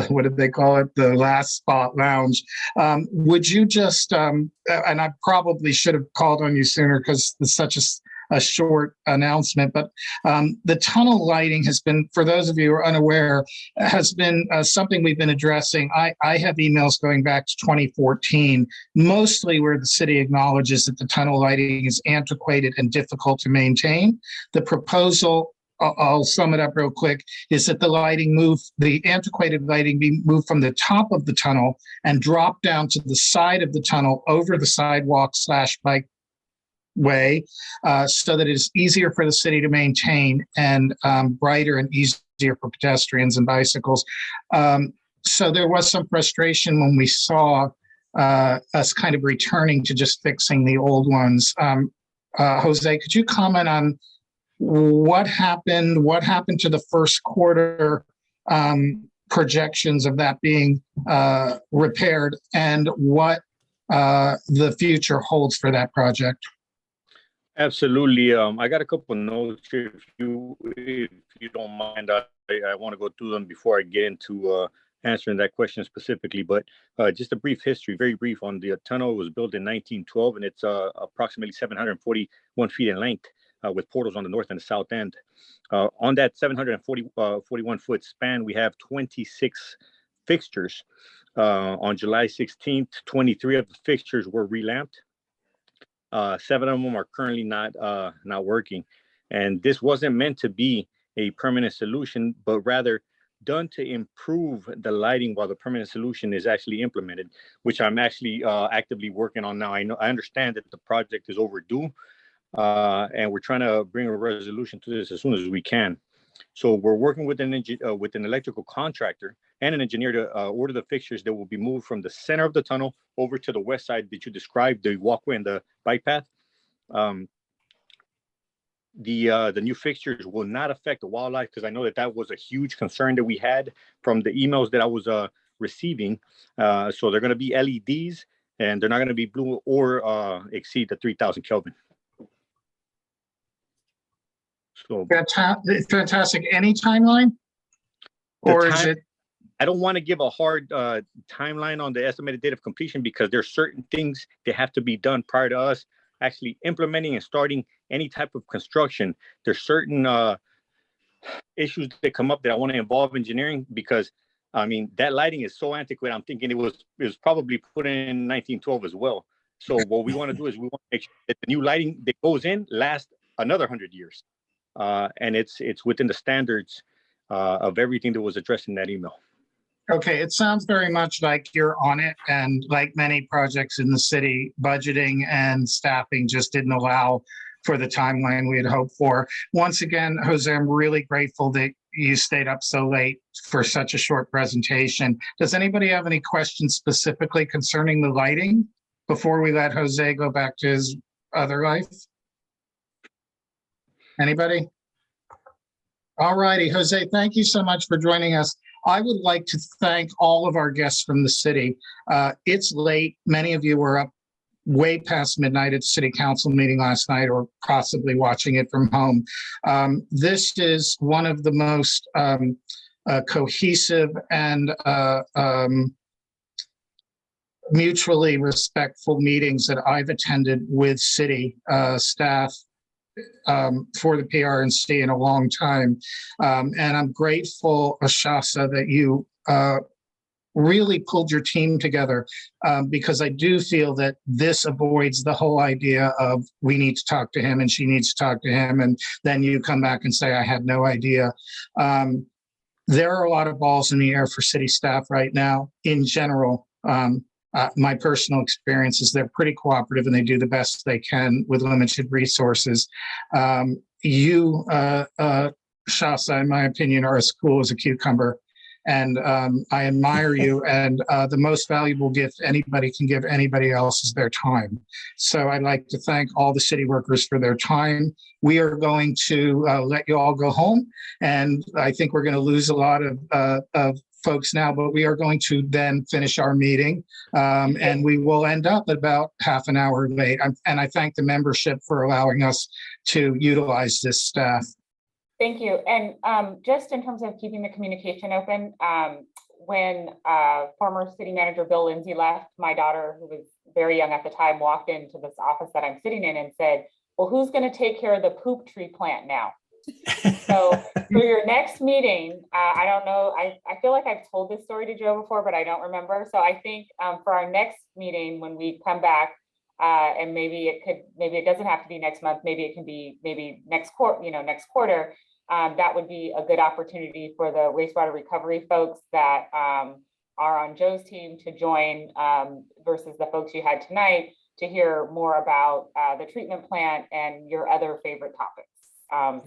what did they call it? The Last Spot Lounge. Would you just and I probably should have called on you sooner because it's such a short announcement, but the tunnel lighting has been, for those of you who are unaware, has been something we've been addressing. I have emails going back to 2014, mostly where the city acknowledges that the tunnel lighting is antiquated and difficult to maintain. The proposal, I'll sum it up real quick, is that the antiquated lighting be moved from the top of the tunnel and drop down to the side of the tunnel over the sidewalk / bike way, so that it's easier for the city to maintain and brighter and easier for pedestrians and bicycles. So there was some frustration when we saw us kind of returning to just fixing the old ones. Jose, could you comment on what happened to the first quarter projections of that being repaired, and what the future holds for that project? Absolutely. I got a couple of notes here. If you don't mind, I want to go through them before I get into answering that question specifically. But just a brief history, very brief, on the tunnel. It was built in 1912, and it's approximately 741 feet in length, with portals on the north and the south end. On that 741 foot span, we have 26 fixtures. On July 16th, 23 of the fixtures were relamped. 7 of them are currently not working, and this wasn't meant to be a permanent solution, but rather done to improve the lighting while the permanent solution is actually implemented, which I'm actually actively working on now. I understand that the project is overdue, and we're trying to bring a resolution to this as soon as we can. So we're working with an electrical contractor and an engineer to order the fixtures that will be moved from the center of the tunnel over to the west side that you described, the walkway and the bike path. The new fixtures will not affect the wildlife, because I know that was a huge concern that we had from the emails that I was receiving. So they're going to be LEDs, and they're not going to be blue or exceed the 3,000 Kelvin. So fantastic. Any timeline? Or is it? I don't want to give a hard timeline on the estimated date of completion, because there's certain things that have to be done prior to us actually implementing and starting any type of construction. There's certain issues that come up that I want to involve engineering, because I mean, that lighting is so antiquated. I'm thinking it was probably put in 1912 as well. So what we want to do is we want to make sure that the new lighting that goes in lasts another 100 years. And it's within the standards of everything that was addressed in that email. Okay, it sounds very much like you're on it, and like many projects in the city, budgeting and staffing just didn't allow for the timeline we had hoped for. Once again, Jose, I'm really grateful that you stayed up so late for such a short presentation. Does anybody have any questions specifically concerning the lighting before we let Jose go back to his other life? Anybody? All righty, Jose, thank you so much for joining us. I would like to thank all of our guests from the city. It's late. Many of you were up way past midnight at the city council meeting last night, or possibly watching it from home. This is one of the most cohesive and mutually respectful meetings that I've attended with city staff for the PRNC in a long time. And I'm grateful, Ashasa, that you really pulled your team together, because I do feel that this avoids the whole idea of we need to talk to him and she needs to talk to him, and then you come back and say, I had no idea. There are a lot of balls in the air for city staff right now in general. My personal experience is they're pretty cooperative and they do the best they can with limited resources. You, Shasa, in my opinion, are as cool as a cucumber. And I admire you. And the most valuable gift anybody can give anybody else is their time. So I'd like to thank all the city workers for their time. We are going to let you all go home. And I think we're going to lose a lot of folks now, but we are going to then finish our meeting, and we will end up about half an hour late. And I thank the membership for allowing us to utilize this staff. Thank you. And just in terms of keeping the communication open, when former city manager Bill Lindsay left, my daughter, who was very young at the time, walked into this office that I'm sitting in and said, well, who's going to take care of the poop tree plant now? So for your next meeting, I don't know, I feel like I've told this story to Joe before, but I don't remember. So I think for our next meeting, when we come back, and maybe it doesn't have to be next month, maybe it can be next quarter, that would be a good opportunity for the wastewater recovery folks that are on Joe's team to join versus the folks you had tonight, to hear more about the treatment plant and your other favorite topics.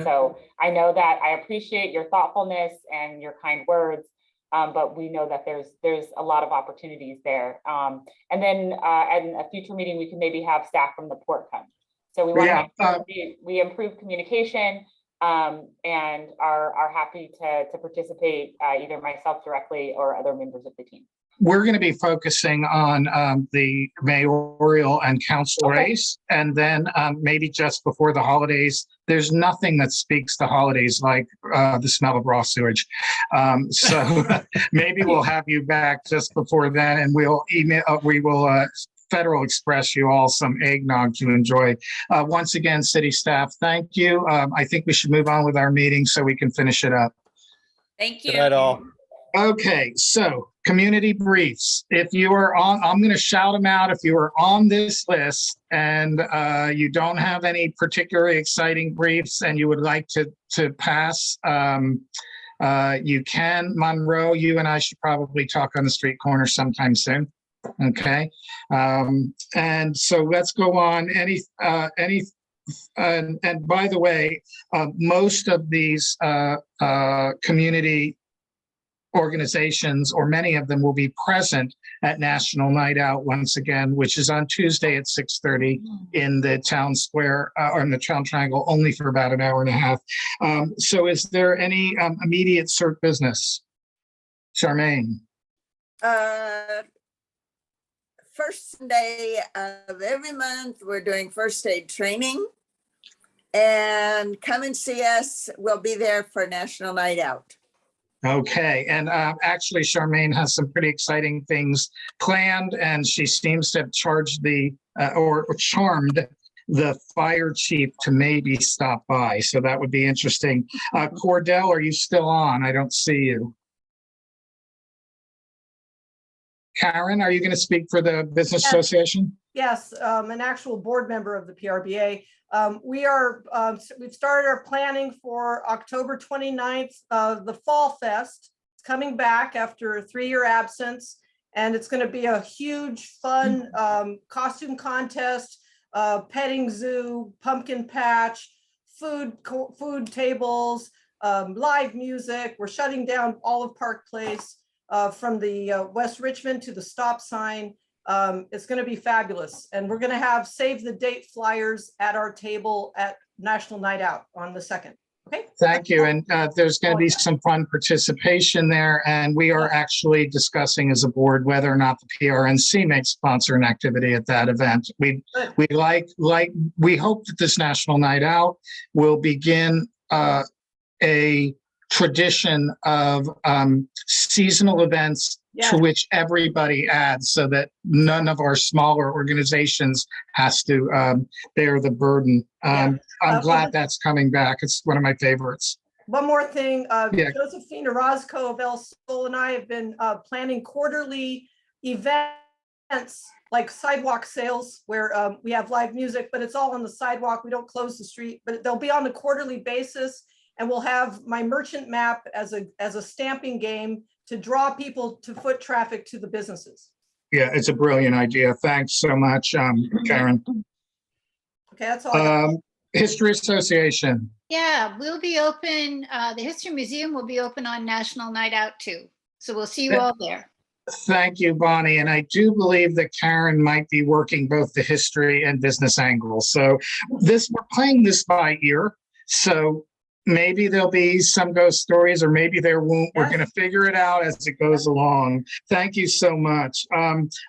So I know that I appreciate your thoughtfulness and your kind words, but we know that there's a lot of opportunities there. And then in a future meeting, we can maybe have staff from the port come. So we want to make sure we improve communication, and are happy to participate, either myself directly or other members of the team. We're going to be focusing on the mayoral and council race, and then maybe just before the holidays. There's nothing that speaks to holidays like the smell of raw sewage. So maybe we'll have you back just before then, and we'll Federal Express you all some eggnog to enjoy. Once again, city staff, thank you. I think we should move on with our meeting so we can finish it up. Thank you. Good night, all. Okay, so community briefs. If you are on, I'm going to shout them out. If you are on this list and you don't have any particularly exciting briefs and you would like to pass, you can. Monroe, you and I should probably talk on the street corner sometime soon. Okay, and so let's go on. And by the way, most of these community organizations, or many of them, will be present at National Night Out once again, which is on Tuesday at 6:30 in the town square, or in the town triangle, only for about an hour and a half. So is there any immediate cert business? Charmaine? First Sunday of every month, we're doing first aid training. And come and see us. We'll be there for National Night Out. Okay, and actually Charmaine has some pretty exciting things planned, and she seems to have charged or charmed the fire chief to maybe stop by, so that would be interesting. Cordell, are you still on? I don't see you. Karen, are you going to speak for the Business Yes. Association? Yes, an actual board member of the PRBA. We've started our planning for October 29th, the Fall Fest. It's coming back after a 3-year absence, and it's going to be a huge, fun costume contest, petting zoo, pumpkin patch, food tables, live music. We're shutting down all of Park Place from the West Richmond to the stop sign. It's going to be fabulous. And we're going to have save the date flyers at our table at National Night Out on the 2nd. Okay. Thank you. And there's going to be some fun participation there. And we are actually discussing as a board whether or not the PRNC may sponsor an activity at that event. We hope that this National Night Out will begin a tradition of seasonal events to which everybody adds, so that none of our smaller organizations has to bear the burden. I'm glad that's coming back. It's one of my favorites. One more thing, Josephine Orozco of El Sol and I have been planning quarterly events like sidewalk sales where we have live music, but it's all on the sidewalk. We don't close the street, but they'll be on a quarterly basis. And we'll have my merchant map as a stamping game to draw people to foot traffic to the businesses. Yeah, it's a brilliant idea. Thanks so much, Karen. Okay, that's all I got. History Association. Yeah, we'll be open. The History Museum will be open on National Night Out too. So we'll see you all there. Thank you, Bonnie. And I do believe that Karen might be working both the history and business angles. So we're playing this by ear. So maybe there'll be some ghost stories, or maybe there won't. We're going to figure it out as it goes along. Thank you so much.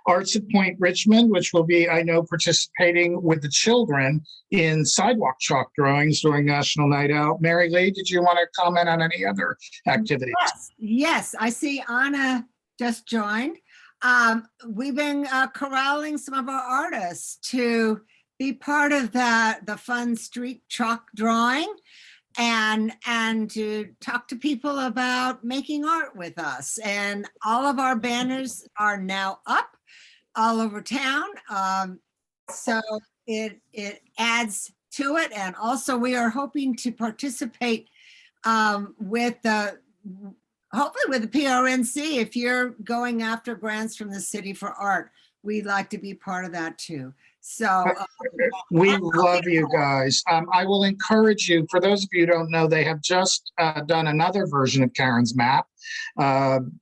Arts at Point Richmond, which will be, I know, participating with the children in sidewalk chalk drawings during National Night Out. Mary Lee, did you want to comment on any other activities? Yes, I see Anna just joined. We've been corralling some of our artists to be part of the fun street chalk drawing, and to talk to people about making art with us. And all of our banners are now up all over town. So it adds to it. And also we are hoping to participate hopefully with the PRNC. If you're going after grants from the city for art, we'd like to be part of that too. So we love you guys. I will encourage you, for those of you who don't know, they have just done another version of Karen's map.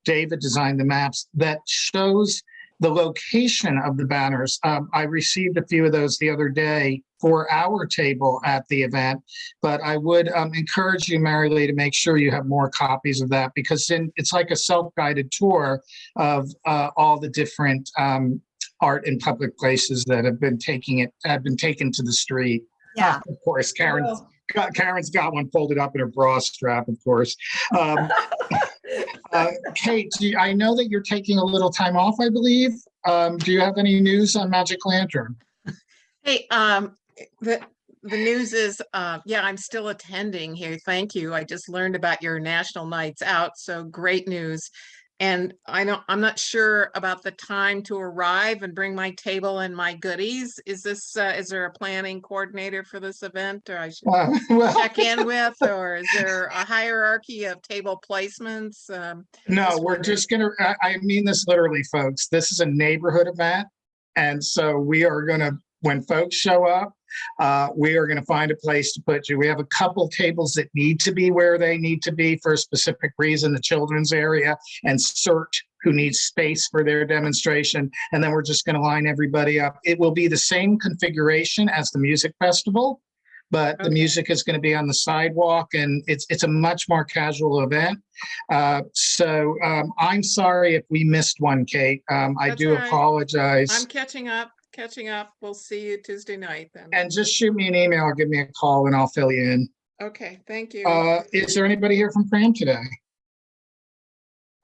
David designed the maps that shows the location of the banners. I received a few of those the other day for our table at the event, but I would encourage you, Mary Lee, to make sure you have more copies of that, because it's like a self-guided tour of all the different art in public places that have been taken to the street. Yeah. Of course, Karen's got one folded up in her bra strap, of course. Kate, I know that you're taking a little time off, I believe. Do you have any news on Magic Lantern? Hey, the news is, yeah, I'm still attending here. Thank you. I just learned about your National Nights Out, so great news. And I'm not sure about the time to arrive and bring my table and my goodies. Is there a planning coordinator for this event, or I should check in with, or is there a hierarchy of table placements? No, we're just gonna, I mean this literally, folks. This is a neighborhood event. And so we are gonna, when folks show up, we are going to find a place to put you. We have a couple tables that need to be where they need to be for a specific reason, the children's area, and CERT, who needs space for their demonstration. And then we're just going to line everybody up. It will be the same configuration as the music festival, but the music is going to be on the sidewalk, and it's a much more casual event. So I'm sorry if we missed one, Kate. I do apologize. I'm catching up. We'll see you Tuesday night then. And just shoot me an email or give me a call and I'll fill you in. Okay, thank you. Is there anybody here from Prnc today?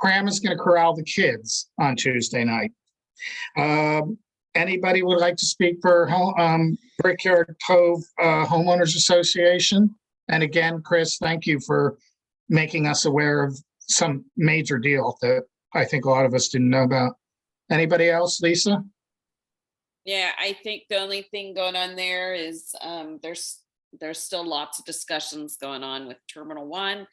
Prnc is going to corral the kids on Tuesday night. Anybody would like to speak for Brickyard Cove Homeowners Association? And again, Chris, thank you for making us aware of some major deal that I think a lot of us didn't know about. Anybody else, Lisa? Yeah, I think the only thing going on there is there's still lots of discussions going on with Terminal 1.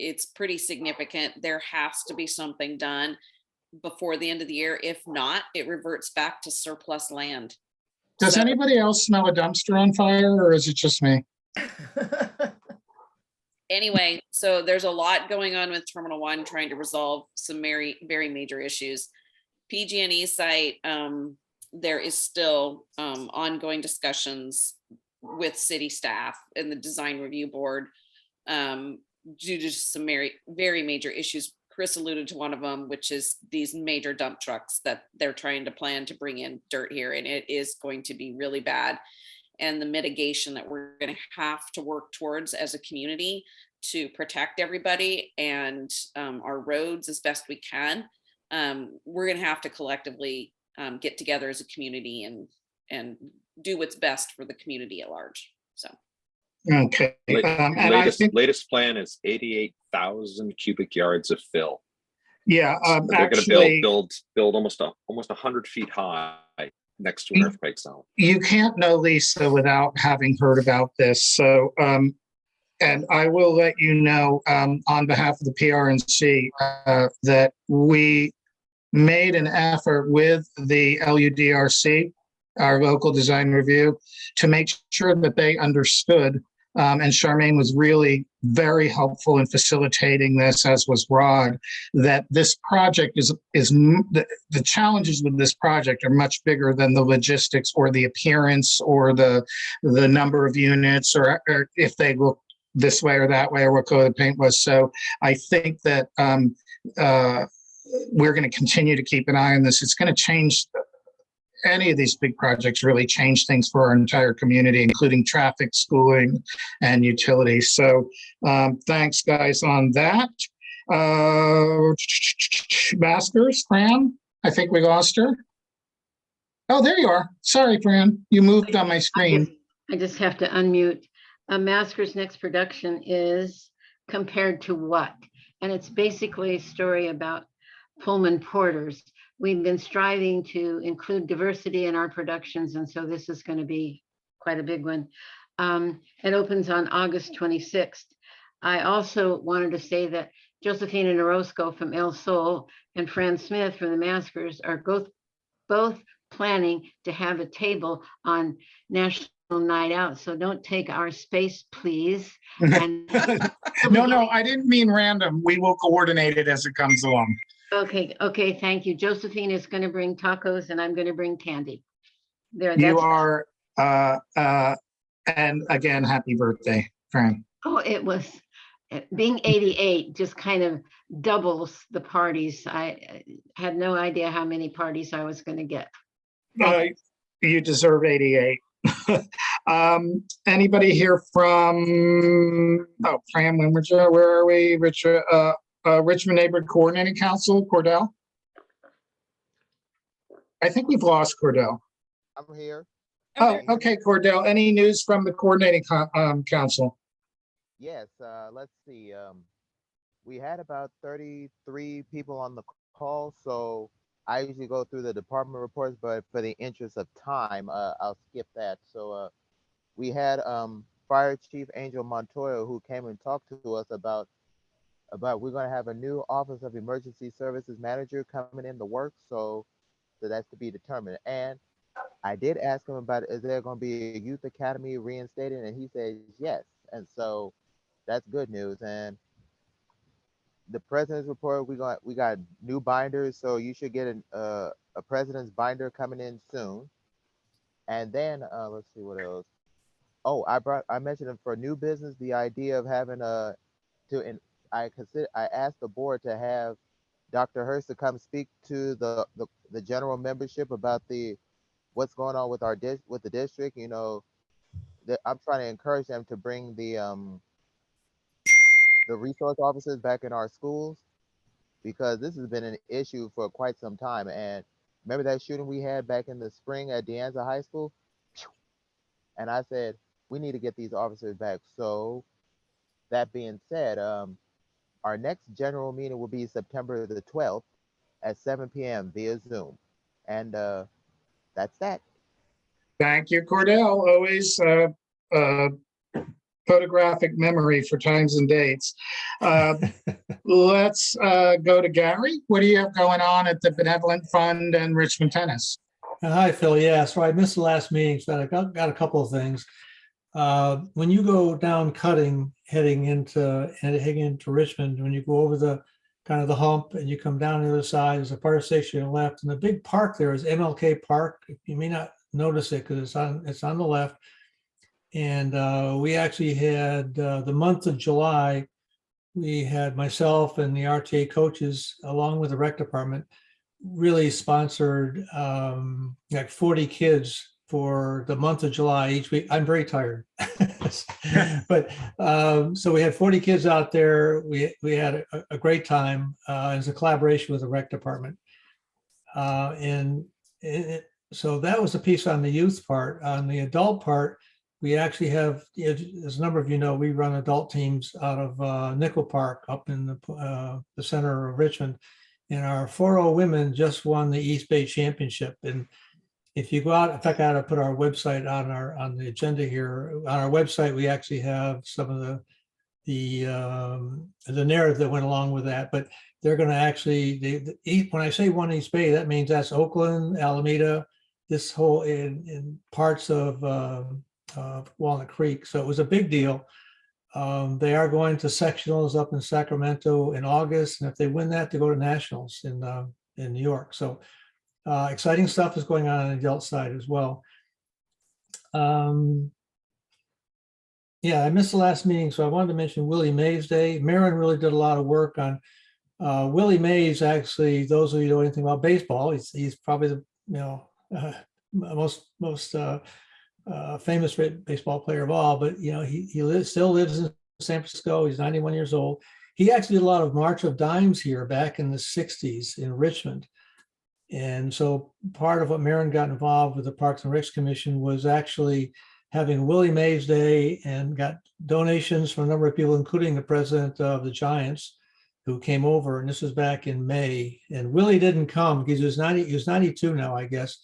It's pretty significant. There has to be something done before the end of the year. If not, it reverts back to surplus land. Does So- anybody else smell a dumpster on fire, or is it just me? Anyway, so there's a lot going on with Terminal 1, trying to resolve some very, very major issues. PG&E site, there is still ongoing discussions with city staff and the design review board due to some very, very major issues. Chris alluded to one of them, which is these major dump trucks that they're trying to plan to bring in dirt here, and it is going to be really bad. And the mitigation that we're going to have to work towards as a community to protect everybody and our roads as best we can. We're going to have to collectively get together as a community and do what's best for the community at large. So. Okay. And Latest plan is 88,000 cubic yards of fill. Yeah, So they're actually, going to build almost 100 feet high next to an earthquake zone. you can't know, Lisa, without having heard about this. So, and I will let you know on behalf of the PRNC that we made an effort with the LUDRC, our local design review, to make sure that they understood. And Charmaine was really very helpful in facilitating this, as was Rod, that this project is the challenges with this project are much bigger than the logistics or the appearance or the number of units or if they look this way or that way or what color the paint was. So I think that we're going to continue to keep an eye on this. It's going to change. Any of these big projects really change things for our entire community, including traffic, schooling, and utilities. So thanks, guys, on that. Masters, Fran, I think we lost her. Oh, there you are. Sorry, Fran, you moved on my screen. I just have to unmute. Masker's next production is Compared to What? And it's basically a story about Pullman porters. We've been striving to include diversity in our productions, and so this is going to be quite a big one. It opens on August 26th. I also wanted to say that Josephina Orozco from El Sol and Fran Smith from the Maskers are both planning to have a table on National Night Out. So don't take our space, please. And No, I didn't mean random. We will coordinate it as it comes along. Okay, thank you. Josephine is going to bring tacos and I'm going to bring candy. There, You are, and again, happy birthday, Fran. Oh, it was, being 88 just kind of doubles the parties. I had no idea how many parties I was going to get. You deserve 88. Anybody here from, Fran, where are we? Richmond Neighborhood Coordinating Council, Cordell? I think we've lost Cordell. I'm here. Oh, okay, Cordell. Any news from the Coordinating Council? Yes, let's see. We had about 33 people on the call, so I usually go through the department reports, but for the interest of time, I'll skip that. So we had Fire Chief Angel Montoya, who came and talked to us about we're going to have a new Office of Emergency Services Manager coming in the work, so that's to be determined. And I did ask him about, is there going to be a youth academy reinstated, and he said yes. And so that's good news. And the president's report, we got new binders, so you should get a president's binder coming in soon. And then let's see what else. Oh, I mentioned for new business the idea of having I asked the board to have Dr. Hurst to come speak to the general membership about what's going on with with the district. You know, I'm trying to encourage them to bring the resource officers back in our schools, because this has been an issue for quite some time. And remember that shooting we had back in the spring at De Anza High School? And I said, we need to get these officers back. So that being said, our next general meeting will be September the 12th. at 7 p.m. via Zoom. And that's that. Thank you, Cordell. Always photographic memory for times and dates. Let's go to Gary. What do you have going on at the Benevolent Fund and Richmond Tennis? Hi, Phil. Yeah, so I missed the last meeting, so I got a couple of things. When you go down Cutting, heading into Richmond, when you go over the kind of the hump and you come down the other side, there's a fire station on the left, and the big park there is MLK Park. You may not notice it because it's on the left. And we actually had the month of July, we had myself and the RTA coaches, along with the rec department, really sponsored like 40 kids for the month of July each week. I'm very tired, but so we had 40 kids out there. We had a great time. It's a collaboration with the rec department, so that was a piece on the youth part. On the adult part, we actually have, as a number of you know, we run adult teams out of Nickel Park up in the center of Richmond. And our 4-0 women just won the East Bay Championship. And if you go out, in fact, I ought to put our website on the agenda here. On our website, we actually have some of the narrative that went along with that. But they're going to actually, when I say one East Bay, that means that's Oakland, Alameda, this whole in parts of Walnut Creek. So it was a big deal. They are going to sectionals up in Sacramento in August, and if they win that, they go to nationals in New York. So exciting stuff is going on the adult side as well. Yeah, I missed the last meeting, so I wanted to mention Willie Mays Day. Marin really did a lot of work on Willie Mays. Actually, those of you who know anything about baseball, he's probably the most famous baseball player of all. But he still lives in San Francisco. He's 91 years old. He actually did a lot of March of Dimes here back in the 60s in Richmond. And so part of what Marin got involved with the Parks and Recs Commission was actually having Willie Mays Day, and got donations from a number of people, including the president of the Giants, who came over. And this was back in May. And Willie didn't come because he was 92 now, I guess.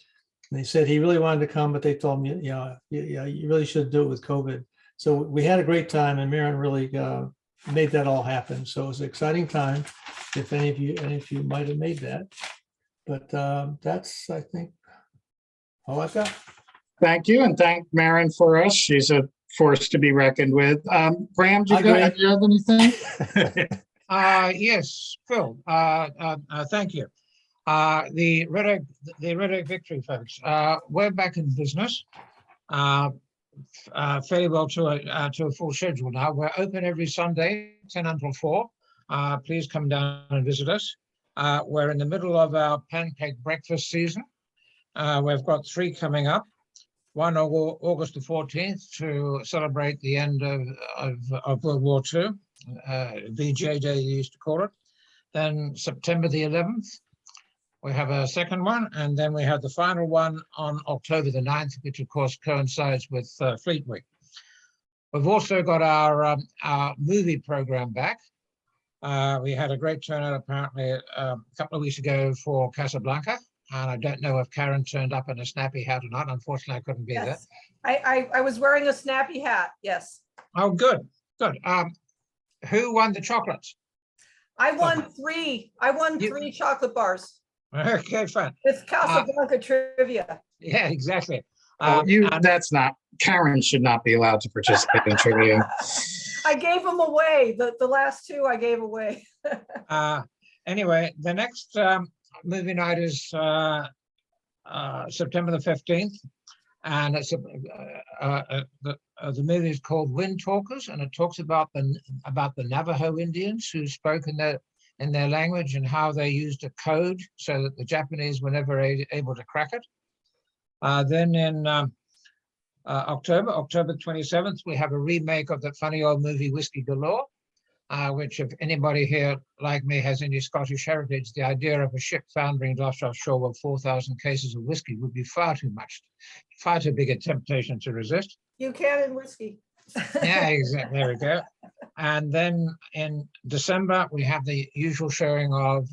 And they said he really wanted to come, but they told him, you really should do it with COVID. So we had a great time, and Marin really made that all happen. So it was an exciting time. If any of you might have made that. But that's, I think, all I've got. Thank you, and thank Marin for us. She's a force to be reckoned with. Graham, do you have anything? Yes, Phil. Thank you. The Red Oak Victory folks, we're back in business. Fairly well to a full schedule now. We're open every Sunday, 10 until 4. Please come down and visit us. We're in the middle of our pancake breakfast season. We've got 3 coming up. One on August the 14th to celebrate the end of World War II, VJ Day they used to call it. Then September the 11th, we have a second one, and then we have the final one on October the 9th, which of course coincides with Fleet Week. We've also got our movie program back. We had a great turnout apparently a couple of weeks ago for Casablanca. And I don't know if Karen turned up in a snappy hat or not. Unfortunately, I couldn't be there. I was wearing a snappy hat. Yes. Oh, good. Who won the chocolates? I won 3. I won 3 chocolate bars. Okay, fine. It's Casablanca trivia. Yeah, exactly. That's not, Karen should not be allowed to participate in trivia. I gave them away. The last 2 I gave away. Anyway, the next movie night is September the 15th, and it's the movie is called Wind Talkers, and it talks about the Navajo Indians who spoke in their language and how they used a code so that the Japanese were never able to crack it. Then in October 27th, we have a remake of the funny old movie Whiskey Galore. Which if anybody here like me has any Scottish heritage, the idea of a ship foundering just offshore with 4,000 cases of whiskey would be far too big a temptation to resist. Buchanan whiskey. Yeah, exactly. There we go. And then in December, we have the usual showing of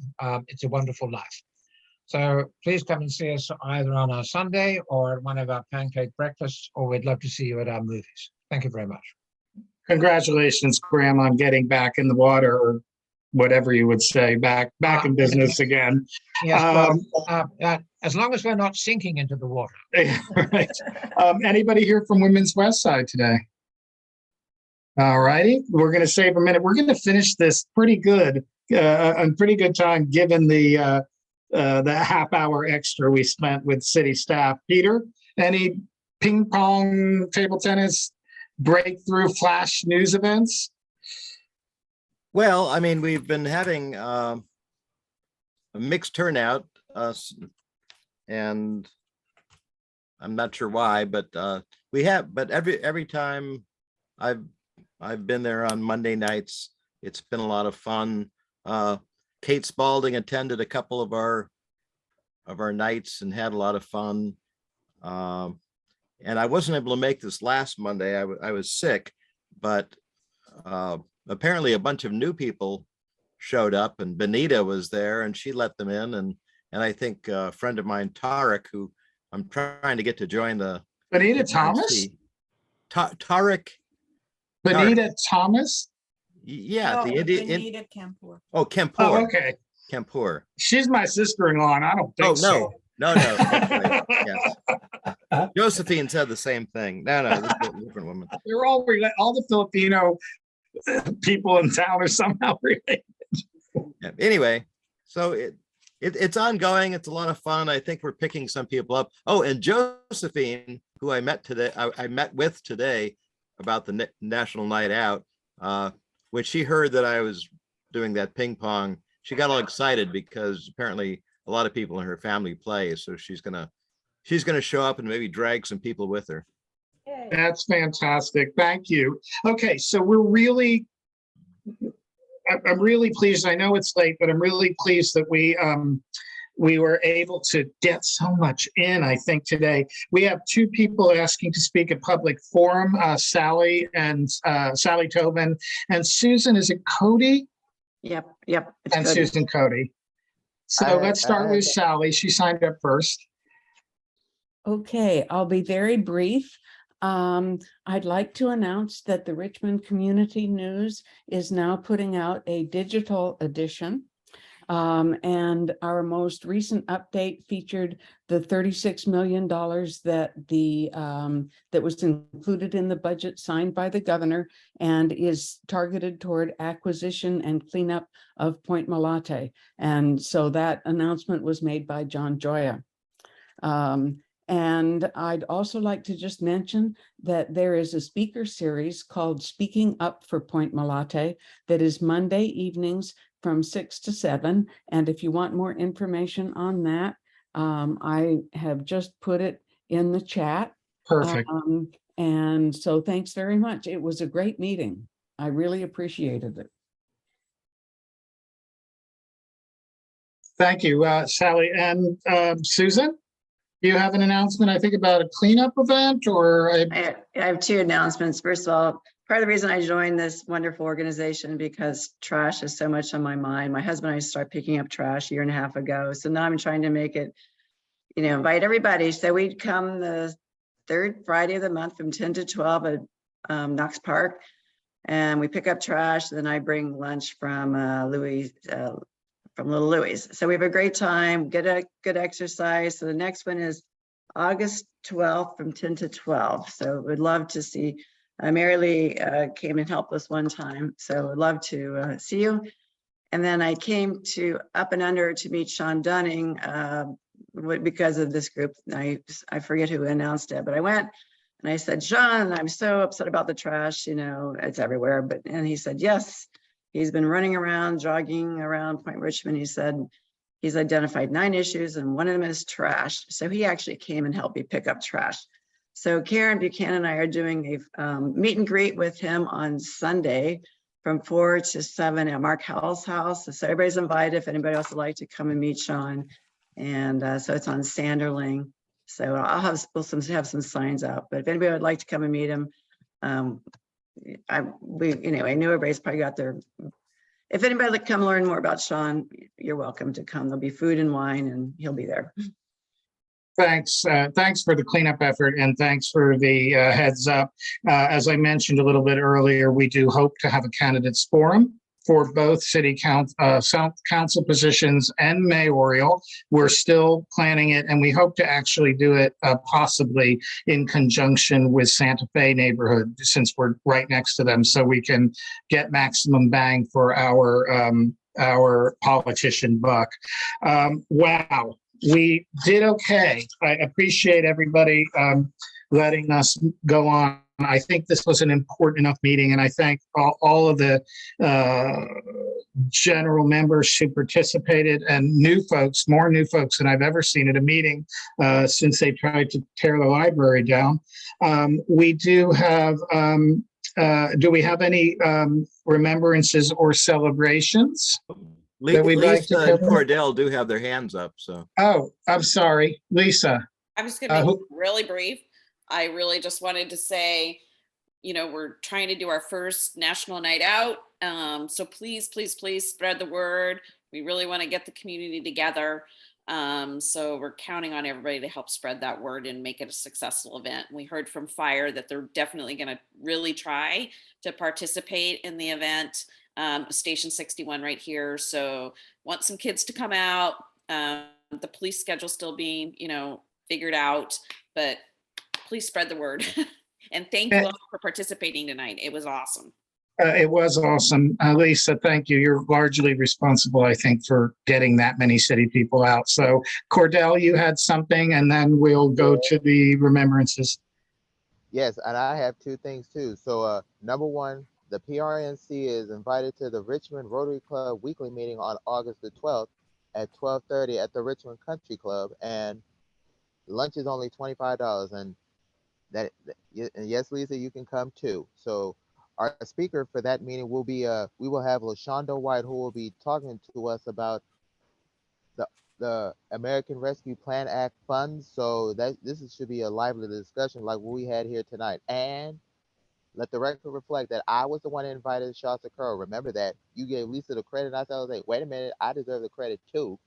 It's a Wonderful Life. So please come and see us either on our Sunday or at one of our pancake breakfasts, or we'd love to see you at our movies. Thank you very much. Congratulations, Graham, on getting back in the water, or whatever you would say, back in business again. Yes, well, as long as we're not sinking into the water. Right. Anybody here from Women's West Side today? All righty, we're going to save a minute. We're going to finish this pretty good, on pretty good time, given the half hour extra we spent with city staff. Peter, any ping pong, table tennis, breakthrough flash news events? Well, I mean, we've been having a mixed turnout, and I'm not sure why, but we have. But every time I've been there on Monday nights, it's been a lot of fun. Kate Spalding attended a couple of our nights and had a lot of fun. And I wasn't able to make this last Monday. I was sick, but apparently a bunch of new people showed up, and Benita was there and she let them in. And I think a friend of mine, Tarek, who I'm trying to get to join the Benita Thomas? Tarek. Benita Thomas? Yeah, No, the Benita Kempur. Oh, Kempur. Oh, okay. Kempur. She's my sister-in-law, and I don't think so. No. That's right. Yes. Josephine said the same thing. No, this is a different woman. They're all the Filipino people in town are somehow related. Yeah. Anyway, so it's ongoing. It's a lot of fun. I think we're picking some people up. Oh, and Josephine, who I met today, I met with today about the National Night Out. When she heard that I was doing that ping pong, she got all excited because apparently a lot of people in her family play. So she's gonna show up and maybe drag some people with her. That's fantastic. Thank you. Okay, so I'm really pleased. I know it's late, but I'm really pleased that we were able to get so much in, I think, today. We have two people asking to speak at public forum, Sally Tobin, and Susan, is it Cody? Yep. And Cody. Susan Cody. So let's start with Sally. She signed up first. Okay, I'll be very brief. I'd like to announce that the Richmond Community News is now putting out a digital edition. And our most recent update featured the $36 million that was included in the budget signed by the governor and is targeted toward acquisition and cleanup of Point Malate. And so that announcement was made by John Joya. And I'd also like to just mention that there is a speaker series called Speaking Up for Point Malate that is Monday evenings from 6 to 7. And if you want more information on that, I have just put it in the chat. Perfect. And so thanks very much. It was a great meeting. I really appreciated it. Thank you, Sally. And Susan, do you have an announcement, I think, about a cleanup event, or? I have two announcements. First of all, part of the reason I joined this wonderful organization because trash is so much on my mind. My husband and I started picking up trash a year and a half ago. So now I'm trying to make it, invite everybody. So we'd come the third Friday of the month from 10 to 12 at Knox Park. And we pick up trash. Then I bring lunch from from Little Louie's. So we have a great time, get a good exercise. So the next one is August 12th from 10 to 12. So we'd love to see, Mary Lee came and helped us one time. So we'd love to see you. And then I came to Up and Under to meet Sean Dunning because of this group. I forget who announced it, but I went and I said, Sean, I'm so upset about the trash, it's everywhere. And he said, yes. He's been running around, jogging around Point Richmond. He said he's identified 9 issues and one of them is trash. So he actually came and helped me pick up trash. So Karen Buchanan and I are doing a meet and greet with him on Sunday from 4 to 7 at Mark Howell's house. So everybody's invited if anybody else would like to come and meet Sean. And so it's on Sanderling. So we'll have some signs out, but if anybody would like to come and meet him, I knew everybody's probably got their, if anybody would come learn more about Sean, you're welcome to come. There'll be food and wine and he'll be there. Thanks. Thanks for the cleanup effort and thanks for the heads up. As I mentioned a little bit earlier, we do hope to have a candidates forum for both city council positions and mayoral. We're still planning it and we hope to actually do it possibly in conjunction with Santa Fe neighborhood, since we're right next to them, so we can get maximum bang for our politician buck. Wow. We did okay. I appreciate everybody letting us go on. I think this was an important enough meeting, and I thank all of the general members who participated and new folks, more new folks than I've ever seen at a meeting since they tried to tear the library down. We do have, do we have any remembrances or celebrations? That we'd like to Lisa and cover? Cordell do have their hands up, so. Oh, I'm sorry, Lisa. I'm just gonna make it really brief. I really just wanted to say, we're trying to do our first national night out. So please, please, please spread the word. We really want to get the community together. So we're counting on everybody to help spread that word and make it a successful event. We heard from Fire that they're definitely going to really try to participate in the event. Station 61 right here. So want some kids to come out. The police schedule still being, figured out, but please spread the word. And thank you all for participating tonight. It was awesome. It was awesome. Lisa, thank you. You're largely responsible, I think, for getting that many city people out. So Cordell, you had something, and then we'll go to the remembrances. Yes, and I have two things too. So number one, the PRNC is invited to the Richmond Rotary Club weekly meeting on August the 12th at 12:30 at the Richmond Country Club, and lunch is only $25. And yes, Lisa, you can come too. So our speaker for that meeting will be we will have LaShonda White, who will be talking to us about the American Rescue Plan Act funds. So this should be a lively discussion like what we had here tonight. And let the record reflect that I was the one that invited Shasta Curl. Remember that. You gave Lisa the credit. I said, wait a minute, I deserve the credit too.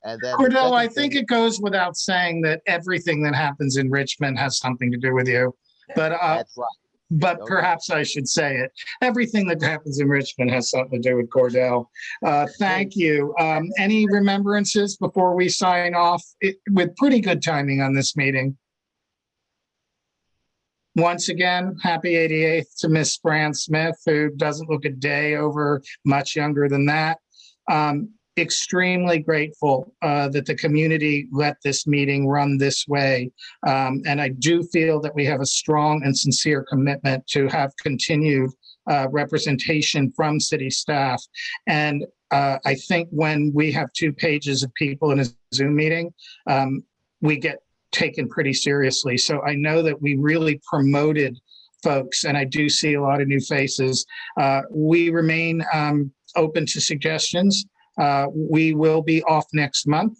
And then Cordell, I think it goes without saying that everything that happens in Richmond has something to do with you. But that's right. But perhaps I should say it. Everything that happens in Richmond has something to do with Cordell. Thank you. Any remembrances before we sign off with pretty good timing on this meeting? Once again, happy 88th to Miss Fran Smith, who doesn't look a day over much younger than that. Extremely grateful that the community let this meeting run this way. And I do feel that we have a strong and sincere commitment to have continued representation from city staff. And I think when we have 2 pages of people in a Zoom meeting, we get taken pretty seriously. So I know that we really promoted folks, and I do see a lot of new faces. We remain open to suggestions. We will be off next month.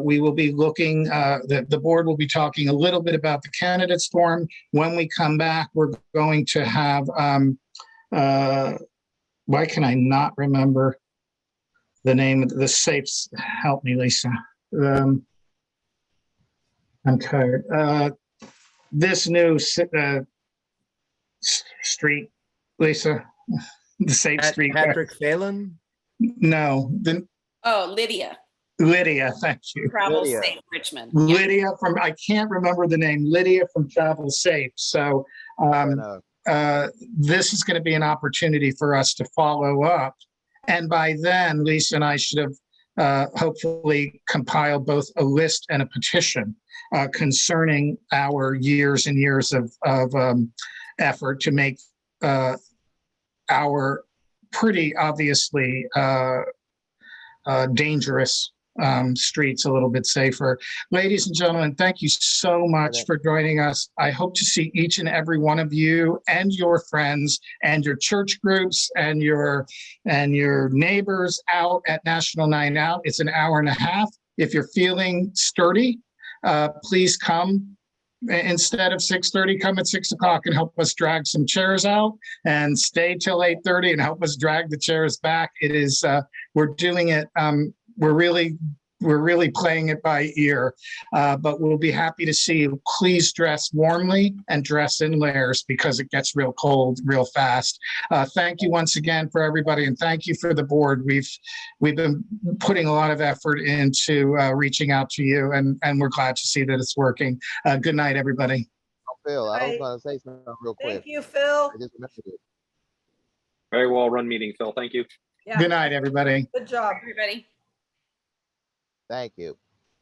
We will be looking, the board will be talking a little bit about the candidates forum. When we come back, we're going to have, why can I not remember the name of the safes? Help me, Lisa. I'm tired. This new street, Lisa, the safe street. Patrick Phelan? No. Lydia. Lydia, thank you. Travel Safe Richmond. Lydia from, I can't remember the name, Lydia from Travel Safe. So this is going to be an opportunity for us to follow up. And by then, Lisa and I should have hopefully compiled both a list and a petition concerning our years and years of effort to make our pretty obviously dangerous streets a little bit safer. Ladies and gentlemen, thank you so much for joining us. I hope to see each and every one of you and your friends and your church groups and your neighbors out at National Night Out. It's an hour and a half. If you're feeling sturdy, please come. instead of 6:30, come at 6 o'clock and help us drag some chairs out, and stay till 8:30 and help us drag the chairs back. It is, we're doing it, we're really playing it by ear, but we'll be happy to see you. Please dress warmly and dress in layers because it gets real cold real fast. Thank you once again for everybody, and thank you for the board. We've been putting a lot of effort into reaching out to you, and we're glad to see that it's working. Good night, everybody. Phil, I was Right. going to say something real quick. Thank you, Phil. I just remembered it. Very well run meeting, Phil. Thank you. Yeah, Good night, everybody. good job. Everybody. Thank you.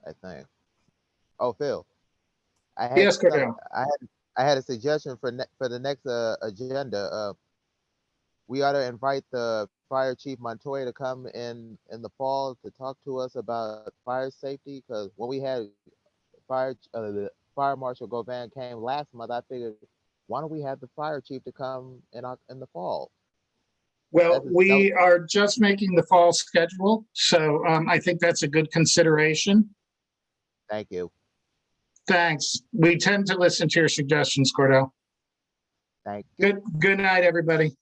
I think. Oh, Phil. I had Yes, some- Cordell. I had a suggestion for the next agenda. We ought to invite the Fire Chief Montoya to come in the fall to talk to us about fire safety. Because when we had the Fire Marshal Govan came last month, I figured, why don't we have the fire chief to come in the fall? Well, we are just making the fall schedule, so I think that's a good consideration. Thank you. Thanks. We tend to listen to your suggestions, Cordell. Thank you. Good night, everybody.